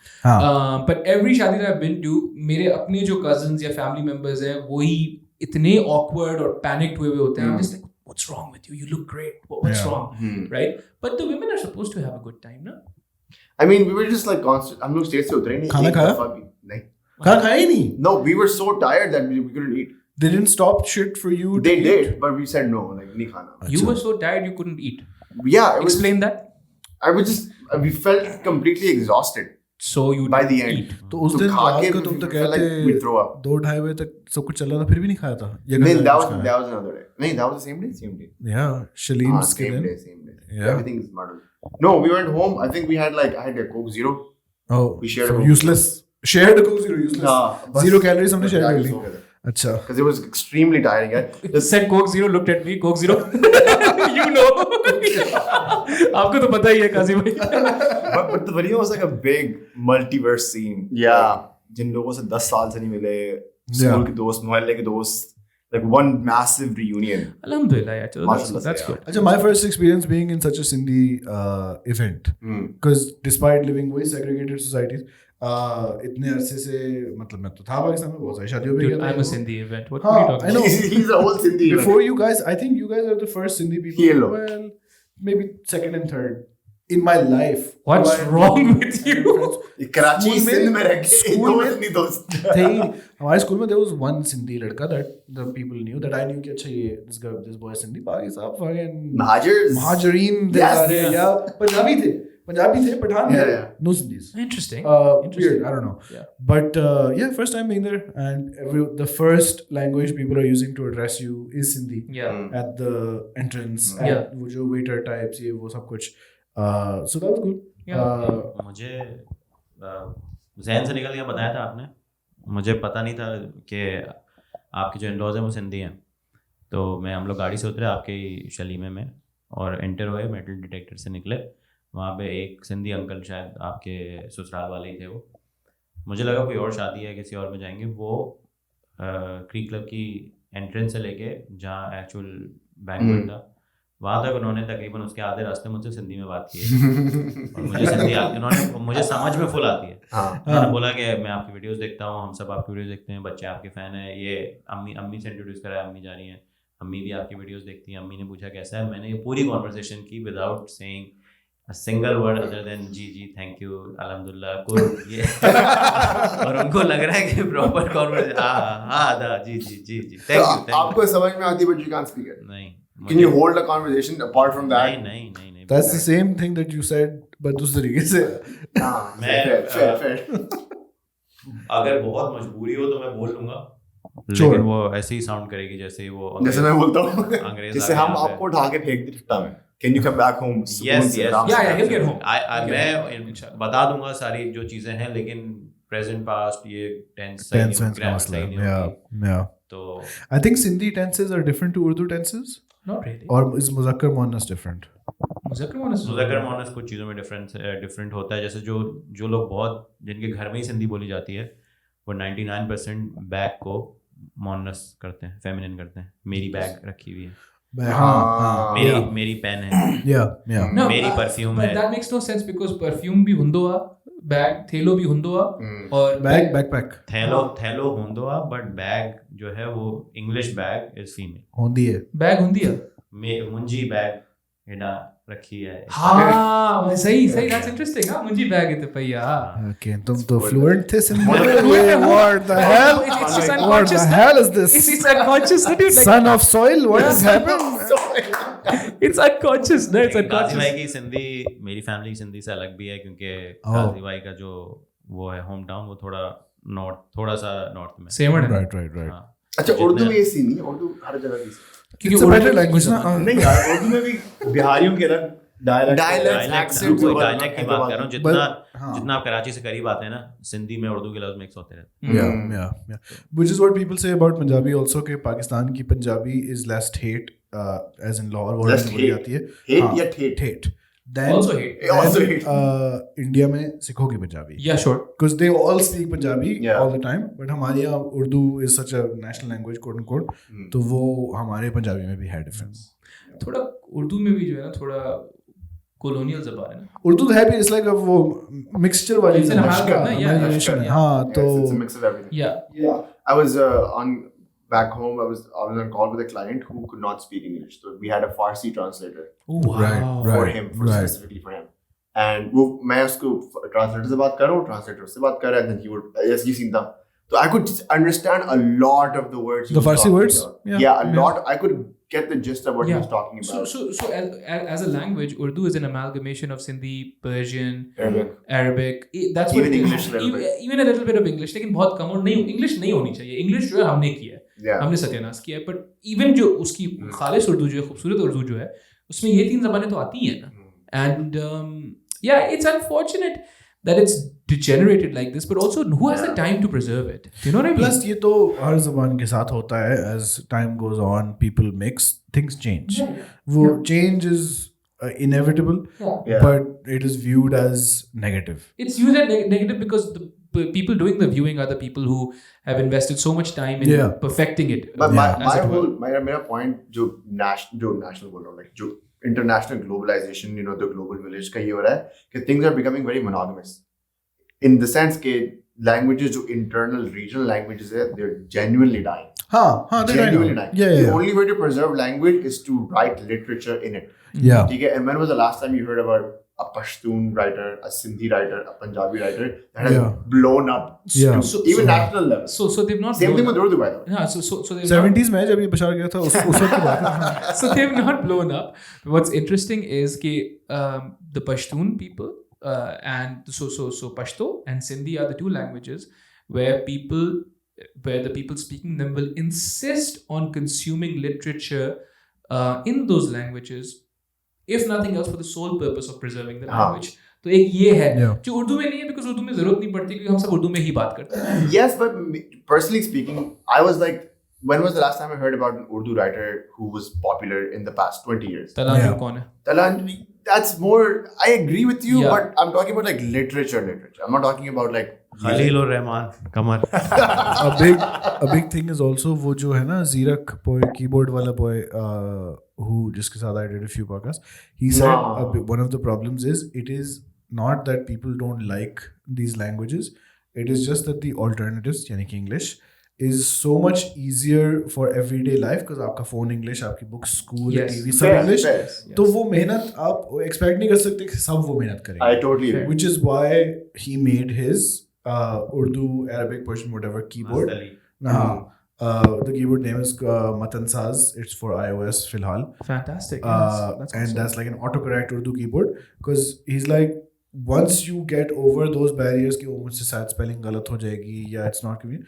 But every शादी that I've been to, मेरे अपने जो cousins या family members हैं, वही इतने awkward और panicked हुए होते हैं. I'm just like, what's wrong with you? You look great. What's wrong? Right? But the women are supposed to have a good time, no? I mean, we were just like constant. हम लोग stage से उतरे नहीं. खाना खाया? नहीं. खाना खाया ही नहीं. No, we were so tired that we couldn't eat. They didn't stop shit for you. They did, but we said no. Like नहीं खाना. You were so tired you couldn't eat. Yeah. Explain that. I was just. We felt completely exhausted. So you by the end. eat. तो उस दिन रात को तुम तो कहते 2-2:30 बजे तक सब कुछ चल रहा था, फिर भी नहीं खाया था. नहीं, that was another day. नहीं, that was the same day. Yeah, Shalim's same day. Yeah. Everything is muddled. No, we went home. I think I had a Coke Zero. Oh, we shared so a Coke. useless. Shared a Coke Zero, useless. 0 calories हमने share कर ली. अच्छा. Because it was extremely tiring. Just said Coke Zero, looked at me, Coke Zero. You know. आपको तो पता ही है काजी भाई. But the video was like a big multiverse scene. Yeah. जिन लोगों से 10 साल से नहीं मिले, स्कूल के दोस्त, मोहल्ले के दोस्त, like one massive reunion. Alhamdulillah, yeah, that's good. अच्छा, my first experience being in such a Sindhi event, because despite living with segregated societies, इतने अरसे से, मतलब मैं तो था पाकिस्तान में, बहुत सारी शादियों में गया था. I'm a Sindhi event. What are you talking I know. He's a whole Sindhi event. Before you guys, I think you guys are the first Sindhi people. Hello. Well, maybe second and third in my life. What's wrong with you? Karachi Sindh में रह के दो Sindhi दोस्त थे. हमारे school में there was one Sindhi लड़का that the people knew, that I knew कि अच्छा ये this boy is Sindhi. बाकी सब fucking महाजरीन थे सारे, या पंजाबी थे, पठान थे, no Sindhis. Interesting. Weird, I don't know. Yeah. But yeah, first time being there, and the first language people are using to address you is Sindhi. Yeah. At the entrance, Yeah. वो जो waiter types, ये वो सब कुछ. So that was good. मुझे जहन से निकल गया, बताया था आपने मुझे पता नहीं था कि आपके जो इन-लॉज़ हैं वो सिंधी हैं। तो हम लोग गाड़ी से उतरे आपके ही शलीमे में और एंटर हुए, मेटल डिटेक्टर से निकले। वहाँ पे एक सिंधी अंकल, शायद आपके ससुराल वाले ही थे वो। मुझे लगा कोई और शादी है, किसी और में जाएंगे। वो क्रीक क्लब की एंट्रेंस से लेके जहाँ एक्चुअल बैंक्वेट था वहाँ तक उन्होंने तकरीबन उसके आधे रास्ते मुझसे सिंधी में बात की है। और मुझे सिंधी आती, उन्होंने मुझे समझ में फुल आती है। उन्होंने बोला कि मैं आपकी वीडियोस देखता हूँ, हम सब आपकी वीडियोस देखते हैं, बच्चे आपके फ़ैन हैं। ये अम्मी से इंट्रोड्यूस करा, अम्मी जा रही हैं, अम्मी भी आपकी वीडियोस देखती हैं। अम्मी ने पूछा कैसा है, मैंने ये पूरी कॉन्वर्सेशन की without saying a single word other than ji thank you alhamdulillah कुल ये और उनको लग रहा है कि प्रॉपर कॉन्वर्सेशन हाँ जी thank you आपको समझ में आती but you can't speak it नहीं can you hold a conversation apart from that नहीं that's the same thing that you said but दूसरे तरीके से मैं fair अगर बहुत मजबूरी हो तो मैं बोल लूंगा लेकिन वो ऐसे ही साउंड करेगी जैसे वो जैसे मैं बोलता हूँ अंग्रेज जैसे हम आपको उठा के फेंक दे ठट्टा में Can you come back home? Yes. Yeah, he'll get home. मैं बता दूंगा सारी जो चीजें हैं, लेकिन प्रेजेंट पास्ट ये टेंस सही नहीं तो I think Sindhi tenses are different to Urdu tenses. Not really. और is मुज़क्कर मुअन्नस different? मुज़क्कर मुअन्नस कुछ चीज़ों में डिफरेंट होता है। जैसे जो लोग बहुत जिनके घर में ही सिंधी बोली जाती है वो 99% बैग को मुअन्नस करते हैं, फेमिनिन करते हैं। मेरी बैग रखी हुई है, मेरी पेन है, मेरी परफ्यूम है। That makes no sense because perfume भी हुंदो आ, बैग थैलो भी हुंदो आ और बैकपैक थैलो हुंदो आ, बट बैग जो है वो इंग्लिश बैग इज फीमेल होंदी है, बैग हुंदी है, मुंजी बैग हेडा रखी है। हाँ सही that's interesting। हाँ मुंजी बैग है तो भैया ओके तुम तो फ्लुएंट थे सिंधी में। What the hell? What the hell is this? It's unconscious, dude. Son of soil, what has happened? It's unconscious, no? It's unconscious। काजी भाई की सिंधी मेरी फैमिली की सिंधी से अलग भी है क्योंकि काजी भाई का जो वो है होम टाउन वो थोड़ा सा नॉर्थ में। सेमर है। Right. अच्छा उर्दू में ये सीन नहीं, उर्दू हर जगह की क्योंकि उर्दू लैंग्वेज ना नहीं यार, उर्दू में भी बिहारियों के अलग डायलेक्ट एक्सेंट कोई डायलेक्ट की बात कर रहा हूँ। जितना आप कराची से करीब आते हैं ना, सिंधी में उर्दू के लफ्ज मिक्स होते रहते हैं। Yeah. Which is what people say about Punjabi also कि पाकिस्तान की Punjabi is less hate as in law और Less बोली hate. जाती है Hate या ठेठ? hate. Then Also hate. Also hate. India में सिखों की Punjabi Yeah, sure. because they all speak Punjabi Yeah. all the time but हमारे यहाँ Urdu is such a national language quote unquote तो वो हमारे पंजाबी में भी है difference। थोड़ा उर्दू में भी जो है ना थोड़ा colonial ज़बान है ना। उर्दू तो है भी it's like a वो mixture वाली It's an amalgam ना, yeah, amalgamation है। yeah. हाँ तो It's a mix of everything. Yeah. I was on back home. I was on call with a client who could not speak English, so we had a Farsi translator Oh wow. for him, specifically for him. And वो मैं उसको translator से बात कर रहा हूँ, translator से बात कर रहा है, then he would yes you seen that. So I could just understand a lot of the words. he The was Farsi talking words? about. Yeah, a lot. I could get the gist of what he was talking about. So as a language, Urdu is an amalgamation of Sindhi, Persian, Arabic. That's what Even it is. English a little bit. Even a little bit of English. लेकिन बहुत कम और नहीं English नहीं होनी चाहिए. English जो है हमने की है. Yeah. हमने सत्यानाश किया है. But even जो उसकी खालिस उर्दू जो है, खूबसूरत उर्दू जो है, उसमें ये तीन ज़बानें तो आती हैं ना. And yeah, it's unfortunate that it's degenerated like this, but also who has the time to preserve it? Do you know what I mean? Plus ये तो हर ज़बान के साथ होता है as time goes on people mix things change वो change is inevitable but it is viewed as negative. It's used as negative because the people doing the viewing are the people who have invested so much time in perfecting it. But my whole मेरा point जो national बोल रहा हूँ, like जो international globalization, you know, the global village का ये हो रहा है कि things are becoming very monogamous in the sense कि languages जो internal regional languages है they're genuinely dying. हाँ genuinely dying. The only way to preserve language is to write literature in it. Yeah. ठीक है. And when was the last time you heard about a Pashtun writer, a Sindhi writer, a Punjabi writer that has blown up to even national level? So they've not. Same thing with Urdu, by the way. Yeah. So they've 70s में जब ये बशार गया था उस वक्त की बात है. So they've not blown up. What's interesting is कि the Pashtun people and so Pashto and Sindhi are the two languages where the people speaking them will insist on consuming literature in those languages, if nothing else for the sole purpose of preserving the language. तो एक ये है जो उर्दू में नहीं है, because Urdu में जरूरत नहीं पड़ती क्योंकि हम सब उर्दू में ही बात करते हैं. Yes, but personally speaking, I was like, when was the last time I heard about an Urdu writer who was popular in the past 20 years? तलांजु कौन है? Talanjui, that's more, I agree with you, but I'm talking about like literature. I'm not talking about like Khalil or Rahman, Kamar. a big thing is also वो जो है ना Zirak boy, keyboard वाला boy, who जिसके साथ I did a few podcasts, he said one of the problems is it is not that people don't like these languages, it is just that the alternatives यानी कि English is so much easier for everyday life because आपका phone English, आपकी books, school, TV सब English, तो वो मेहनत आप expect नहीं कर सकते कि सब वो मेहनत करेंगे. I totally agree. Which is why he made his Urdu, Arabic, Persian, whatever keyboard. The keyboard name is Matansaz. It's for iOS filhal. Fantastic. That's and that's like an autocorrect Urdu keyboard because he's like, once you get over those barriers कि वो मुझसे शायद spelling गलत हो जाएगी या it's not convenient,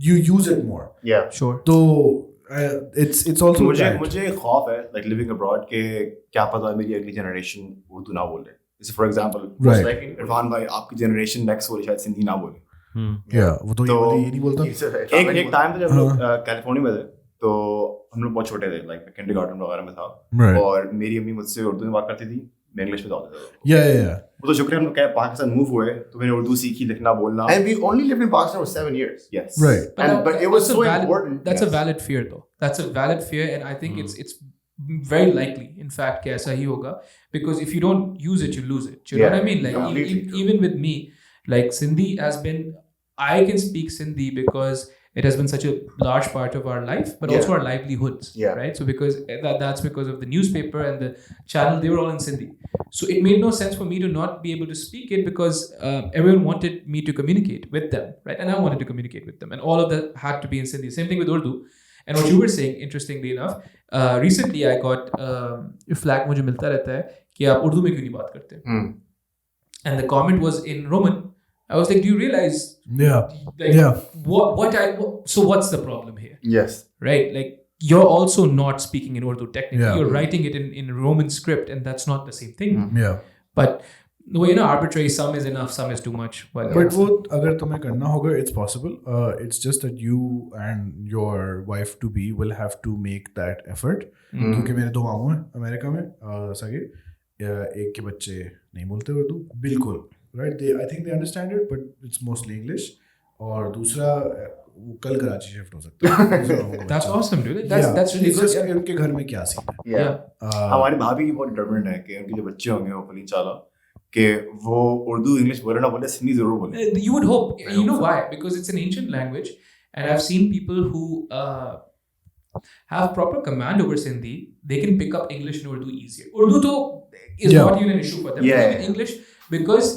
you use it more. Yeah, sure. तो it's also मुझे खौफ है like living abroad के क्या पता मेरी अगली generation उर्दू ना बोले. जैसे for example, like इरफान भाई आपकी generation next वाली शायद सिंधी ना बोले. वो तो ये नहीं बोलता. एक टाइम पे जब हम लोग कैलिफोर्निया में थे तो हम लोग बहुत छोटे थे like kindergarten वगैरह में था और मेरी अम्मी मुझसे उर्दू में बात करती थी, मैं इंग्लिश में बात करता था. वो तो शुक्रिया हम लोग पाकिस्तान मूव हुए तो मैंने उर्दू सीखी, लिखना, बोलना. And we only lived in Pakistan for 7 years. Yes. Right. But it was so important. That's a valid fear though. That's a valid fear and I think it's very likely in fact कि ऐसा ही होगा because if you don't use it you lose it. Do you know what I mean? Like even with me, like Sindhi has been, I can speak Sindhi because it has been such a large part of our life, but also our livelihoods, right? So because that's because of the newspaper and the channel, they were all in Sindhi. So it made no sense for me to not be able to speak it because everyone wanted me to communicate with them, right? And I wanted to communicate with them, and all of that had to be in Sindhi. Same thing with Urdu. And what you were saying, interestingly enough, recently I got flag मुझे मिलता रहता है कि आप उर्दू में क्यों नहीं बात करते? And the comment was in Roman. I was like, do you realize? So what's the problem here? Yes. Right? Like, you're also not speaking in Urdu technically. You're writing it in Roman script, and that's not the same thing. But no, arbitrary. Some is enough, some is too much. But वो अगर तुम्हें करना होगा, it's possible. It's just that you and your wife to be will have to make that effort. क्योंकि मेरे 2 मामू हैं America में सगे, एक के बच्चे नहीं बोलते उर्दू बिल्कुल. Right? I think they understand it, but it's mostly English. और दूसरा वो कल कराची शिफ्ट हो सकता है. That's awesome, dude. That's really good. उनके घर में क्या सीन है? हमारी भाभी की बहुत डिटरमिनेड है कि उनके जो बच्चे होंगे वो फली चाला कि वो उर्दू इंग्लिश बोले ना बोले, सिंधी जरूर बोले. You would hope. You know why? Because it's an ancient language, and I've seen people who have proper command over Sindhi. They can pick up English and Urdu easier. Urdu though is not even an issue for them. Even English. Because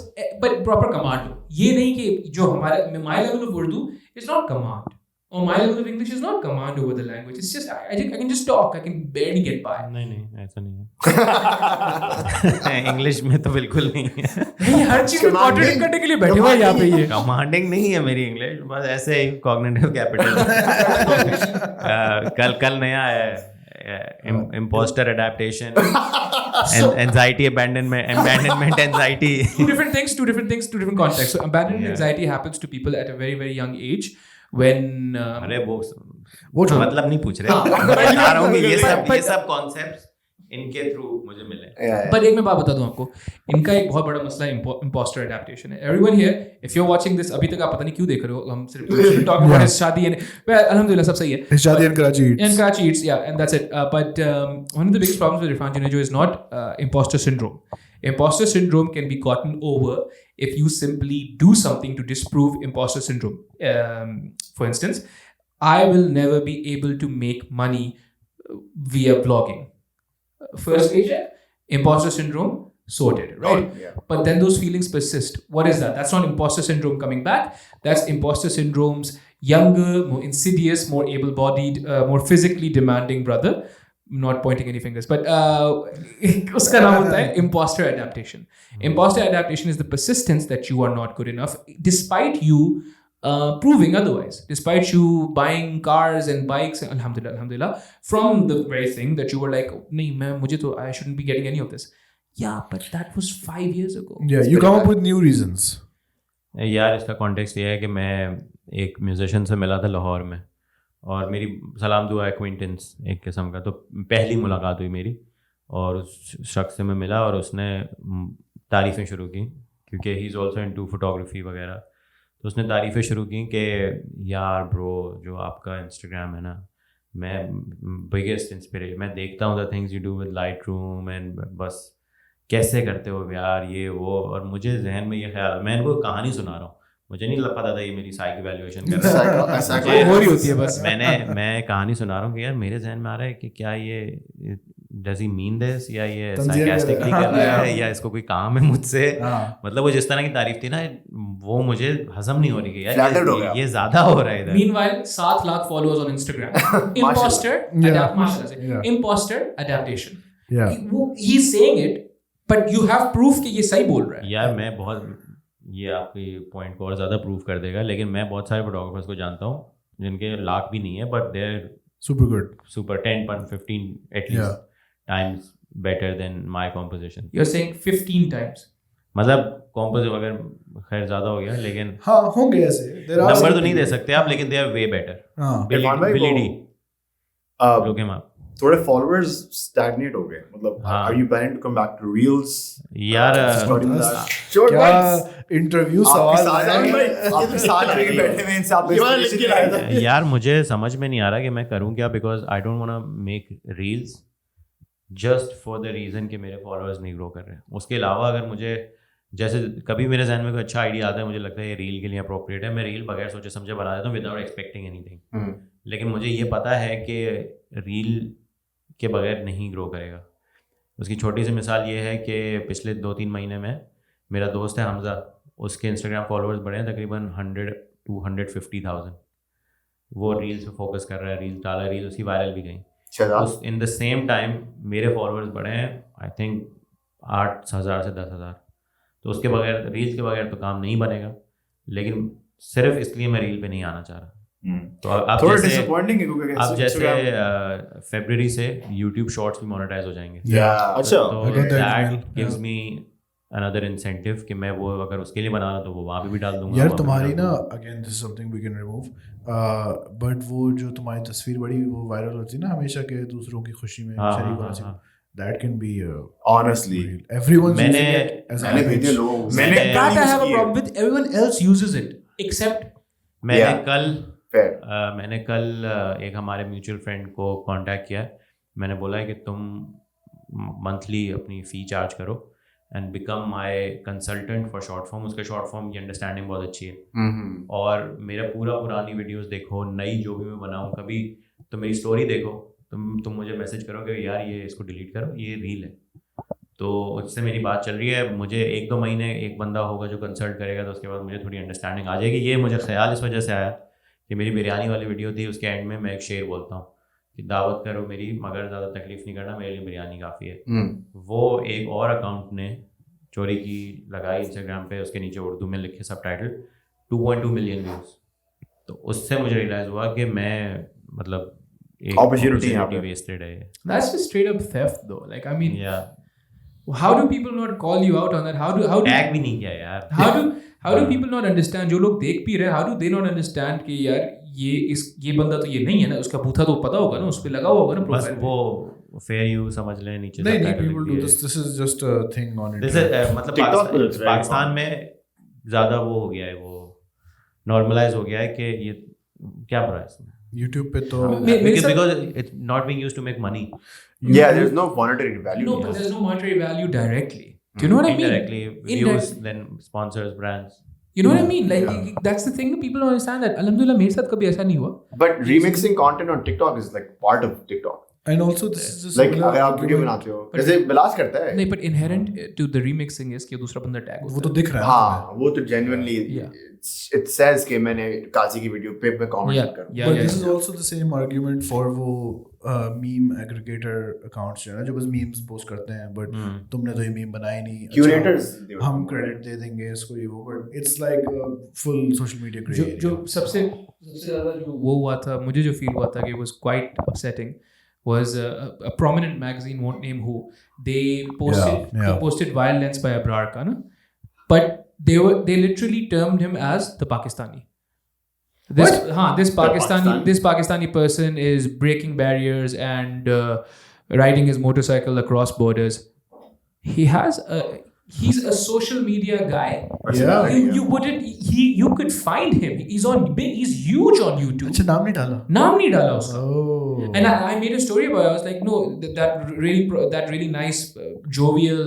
but proper command ये नहीं कि जो हमारा my level of Urdu is not command or my level of English is not command over the language. It's just I can just talk. I can barely get by. नहीं ऐसा नहीं है. English में तो बिल्कुल नहीं है. नहीं हर चीज में कॉन्ट्रडिक्ट करने के लिए बैठे हुए यहाँ पे. ये कमांडिंग नहीं है मेरी इंग्लिश, बस ऐसे ही कॉग्निटिव कैपिटल. कल नया है imposter adaptation and anxiety abandonment anxiety. two different things, two different contexts. So abandonment anxiety happens to people at a very very young age when अरे वो मतलब नहीं पूछ रहे. बता रहा हूँ कि ये सब कॉन्सेप्ट्स इनके थ्रू मुझे मिले. पर एक मैं बात बता दूं आपको, इनका एक बहुत बड़ा मसला imposter adaptation है. Everyone here, if you're watching this, अभी तक आप पता नहीं क्यों देख रहे हो, हम सिर्फ talk about his शादी and alhamdulillah सब सही है. His शादी and Karachi Eats. And Karachi Eats, yeah, and that's it. But one of the biggest problems with Irfan Junejo is not imposter syndrome. Imposter syndrome can be gotten over if you simply do something to disprove imposter syndrome. For instance, I will never be able to make money via vlogging. First stage, imposter syndrome, sorted, right? But then those feelings persist. What is that? That's not imposter syndrome coming back. That's imposter syndrome's younger, more insidious, more able-bodied, more physically demanding brother. I'm not pointing any fingers, but uska naam hota hai imposter adaptation. Imposter adaptation is the persistence that you are not good enough, despite you proving otherwise, despite you buying cars and bikes, alhamdulillah, from the very thing that you were like, nahi, mujhe to, I shouldn't be getting any of this. Yeah, but that was 5 years ago. Yeah, you come up with new reasons. यार इसका context ये है कि मैं एक musician से मिला था लाहौर में और मेरी सलाम दुआ एक्विंटेंस एक किस्म का, तो पहली मुलाकात हुई मेरी और उस शख्स से मैं मिला और उसने तारीफ़ें शुरू की क्योंकि he is also into photography वगैरह। तो उसने तारीफ़ें शुरू की कि यार ब्रो जो आपका इंस्टाग्राम है ना, मैं बिगेस्ट इंस्पिरेशन, मैं देखता हूँ the things you do with Lightroom and बस कैसे करते हो यार ये वो। और मुझे जहन में ये ख्याल, मैं इनको कहानी सुना रहा हूँ, मुझे नहीं पता था ये मेरी साइक इवैल्यूएशन कर रहा है। मैं कहानी सुना रहा हूँ कि यार मेरे जहन में आ रहा है कि क्या ये डज ही मीन दिस या ये सार्कास्टिकली कर रहा है या इसको कोई काम है मुझसे। मतलब वो जिस तरह की तारीफ थी ना वो मुझे हजम नहीं हो रही कि यार ये ज्यादा हो रहा है इधर। Meanwhile 7 lakh followers on Instagram. Imposter adaptation. He is saying it but you have proof कि ये सही बोल रहा है। यार मैं बहुत, ये आपकी पॉइंट को और ज़्यादा प्रूव कर देगा, लेकिन मैं बहुत सारे फोटोग्राफर्स को जानता हूँ जिनके लाख भी नहीं है but they are super good, super 10-15 at least times better than my composition. You're saying 15 times? मतलब composition अगर खैर ज़्यादा हो गया, लेकिन हाँ होंगे ऐसे नंबर तो नहीं दे सकते आप, लेकिन they are way better. Ability look him up. थोड़े followers stagnate हो गए, मतलब are you planning to come back to reels? यार क्या इंटरव्यू सवाल है यार, मुझे समझ में नहीं आ रहा कि मैं करूँ क्या, because I don't want to make reels just for the reason कि मेरे फॉलोअर्स नहीं ग्रो कर रहे हैं। उसके अलावा अगर मुझे जैसे कभी मेरे जहन में कोई अच्छा आइडिया आता है, मुझे लगता है ये रील के लिए अप्रोप्रिएट है, मैं रील बगैर सोचे समझे बना देता हूँ विदाउट एक्सपेक्टिंग एनीथिंग। लेकिन मुझे ये पता है कि रील के बगैर नहीं ग्रो करेगा। उसकी छोटी सी मिसाल ये है कि पिछले 2-3 महीने में मेरा दोस्त है हमज़ा, उसके इंस्टाग्राम फॉलोअर्स बढ़े हैं तकरीबन 100-150,000। वो रील्स पे फोकस कर रहा है, रील्स डाला, रील्स उसकी वायरल भी गई। इन द सेम टाइम मेरे फॉलोअर्स बढ़े हैं आई थिंक 8,000 से 10,000। तो उसके बगैर, रील्स के बगैर तो काम नहीं बनेगा, लेकिन सिर्फ इसलिए मैं रील पे नहीं आना चाह रहा। तो अब जैसे फरवरी से YouTube शॉर्ट्स भी मोनेटाइज हो जाएंगे। अच्छा, तो that gives me another incentive कि मैं वो अगर उसके लिए बना रहा तो वो वहाँ पे भी डाल दूंगा। यार तुम्हारी ना, again this is something we can remove, but वो जो तुम्हारी तस्वीर बड़ी वो वायरल होती है ना हमेशा के दूसरों की खुशी में शरीक होना चाहिए, that can be honestly everyone's मैंने भेजे लोग that I have a problem with, everyone else uses it except मैंने कल एक हमारे म्यूचुअल फ्रेंड को कांटेक्ट किया। मैंने बोला है कि तुम मंथली अपनी फ़ी चार्ज करो and become my consultant for short form. उसके शॉर्ट फॉर्म की अंडरस्टैंडिंग बहुत अच्छी है और मेरा पूरा पुरानी वीडियोस देखो, नई जो भी मैं बनाऊँ, कभी तो मेरी स्टोरी देखो, तुम मुझे मैसेज करो कि यार ये इसको डिलीट करो, ये रील है। तो उससे मेरी बात चल रही है। मुझे 1-2 महीने एक बंदा होगा जो कंसल्ट करेगा, तो उसके बाद मुझे थोड़ी अंडरस्टैंडिंग आ जाएगी। ये मुझे ख्याल इस वजह से आया कि मेरी बिरयानी वाली वीडियो थी, उसके एंड में मैं एक शेर बोलता हूँ कि दावत करो मेरी मगर ज़्यादा तकलीफ़ नहीं करना, मेरे लिए बिरयानी काफ़ी है। वो एक और अकाउंट ने चोरी की लगाई इंस्टाग्राम पे, उसके नीचे उर्दू में लिखे सबटाइटल 2.2 मिलियन व्यूज़। तो उससे मुझे रियलाइज़ हुआ कि मैं मतलब एक opportunity wasted है। That's just straight up theft though. Like I mean, how do people not call you out on that? How do tag भी नहीं किया यार। How do people not understand? जो लोग देख भी रहे, how do they not understand कि यार ये बंदा तो ये नहीं है ना, उसका बूथा तो पता होगा ना, उस पे लगा हुआ होगा ना प्रोफाइल। बस वो फेयर यू समझ लें नीचे। नहीं, people do this is just a thing on internet। मतलब पाकिस्तान में ज़्यादा वो हो गया है, वो नॉर्मलाइज हो गया है कि ये क्या बुरा है इसमें। YouTube पे तो because it's not being used to make money. Yeah, there's no monetary value. No, but there's no monetary value directly. Do you know what I mean? Indirectly, views, then sponsors, brands. You know what I mean? Like that's the thing that people don't understand. That alhamdulillah मेरे साथ कभी ऐसा नहीं हुआ. But remixing content on TikTok is like part of TikTok. And also this is just like अगर आप video बनाते हो जैसे बिलास करता है। नहीं, but inherent to the remixing is कि दूसरा बंदा टैग होता है। वो तो दिख रहा है। हाँ, वो तो genuinely it says कि मैंने काजी की वीडियो पे मैं कमेंट कर। But this is also the same argument for वो meme aggregator accounts जो है ना, जो बस memes post करते हैं, but तुमने तो ये meme बनाई नहीं, curators हम credit दे देंगे इसको, ये वो, but it's like a full social media gray। जो सबसे ज़्यादा जो वो हुआ था, मुझे जो फील हुआ था कि it was quite upsetting was a prominent magazine, won't name who. They posted violence by Abrar ka, na? But they literally termed him as the Pakistani. This Pakistani person is breaking barriers and riding his motorcycle across borders. He's a social media guy. You could find him. He's huge on YouTube. अच्छा नाम नहीं डाला उसका. And I made a story about it. I was like, no, that really nice jovial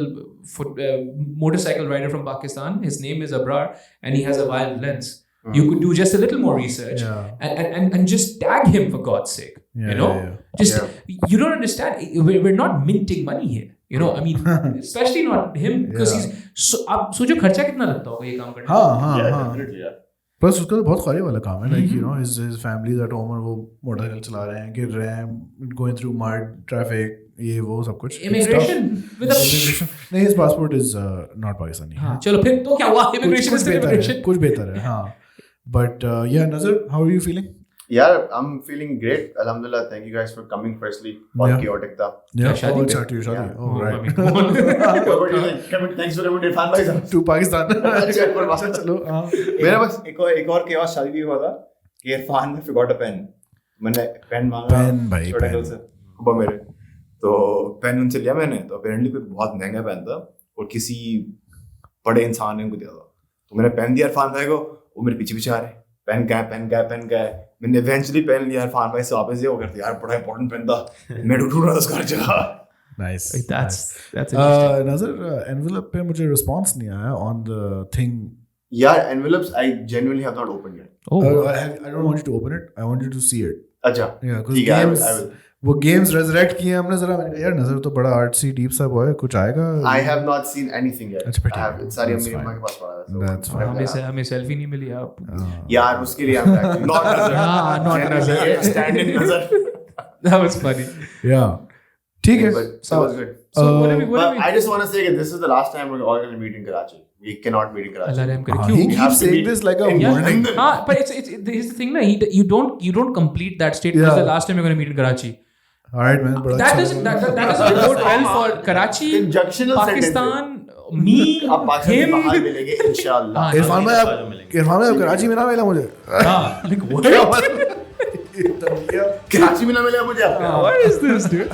motorcycle rider from Pakistan. His name is Abrar, and he has a violent lens. You could do just a little more research and just tag him, for God's sake. You don't understand. We're not minting money here. I mean, especially not him, because he's आप सोचो खर्चा कितना लगता होगा ये काम करने हाँ प्लस उसका तो बहुत ख्वारी वाला काम है, like his family is at home और वो मोटरसाइकिल चला रहे हैं, गिर रहे हैं, going through mud, traffic, ये वो सब कुछ. Immigration नहीं, his passport is not Pakistani. हाँ चलो फिर तो क्या हुआ, immigration is immigration. कुछ बेहतर है हाँ. But Nazar, how are you feeling? Yeah, I'm feeling great. Alhamdulillah. Thank you guys for coming. Firstly, बहुत chaotic था. शादी. Oh right. Thanks for coming to Irfan भाई to Pakistan. चलो मेरा बस एक और chaos शादी भी हुआ था कि इरफान ने forgot a pen. मैंने पेन मांगा छोटे गर्ल से कुबा मेरे, तो पेन उनसे लिया मैंने, तो apparently कोई बहुत महंगा पेन था और किसी बड़े इंसान ने उनको दिया था. तो मैंने पेन दिया इरफान भाई को, वो मेरे पीछे आ रहे, पेन क्या है. मैंने इवेंचुअली पेन लिया इरफान भाई से वापस, वो करते यार बड़ा इंपॉर्टेंट पेन था, मैं ढूंढ रहा था उसका हर जगह. Nice. That's interesting. Nazar, envelope पे मुझे response नहीं आया on the thing. Yeah, envelopes I genuinely have not opened yet. I don't want you to open it. I want you to see it. अच्छा. Yeah, because games. I will. वो games resurrect किए हमने जरा. मैंने कहा यार नजर तो बड़ा आर्टसी डीप सा बॉय, कुछ आएगा. I have not seen anything yet. अच्छा ठीक है. सारी मेरी अम्मा के पास पड़ा है. That's fine. हमें सेल्फी नहीं मिली आप. यार उसके लिए I'm back. Not Nazar. Not Nazar. Standing Nazar. That was funny. Yeah. ठीक है. That was good. So what are we? I just want to say that this is the last time we're all going to meet in Karachi. We cannot meet in Karachi. Allah Rahim kare. He keeps saying this like a warning. But it's here's the thing na, you don't complete that statement. This is the last time you're going to meet in Karachi. All right, man. That doesn't bode well for Karachi, Pakistan, me, him. मिलेंगे इंशाल्लाह. इरफान भाई आप कराची में ना मिला मुझे. Like what? Karachi में ना मिला मुझे. What is this, dude?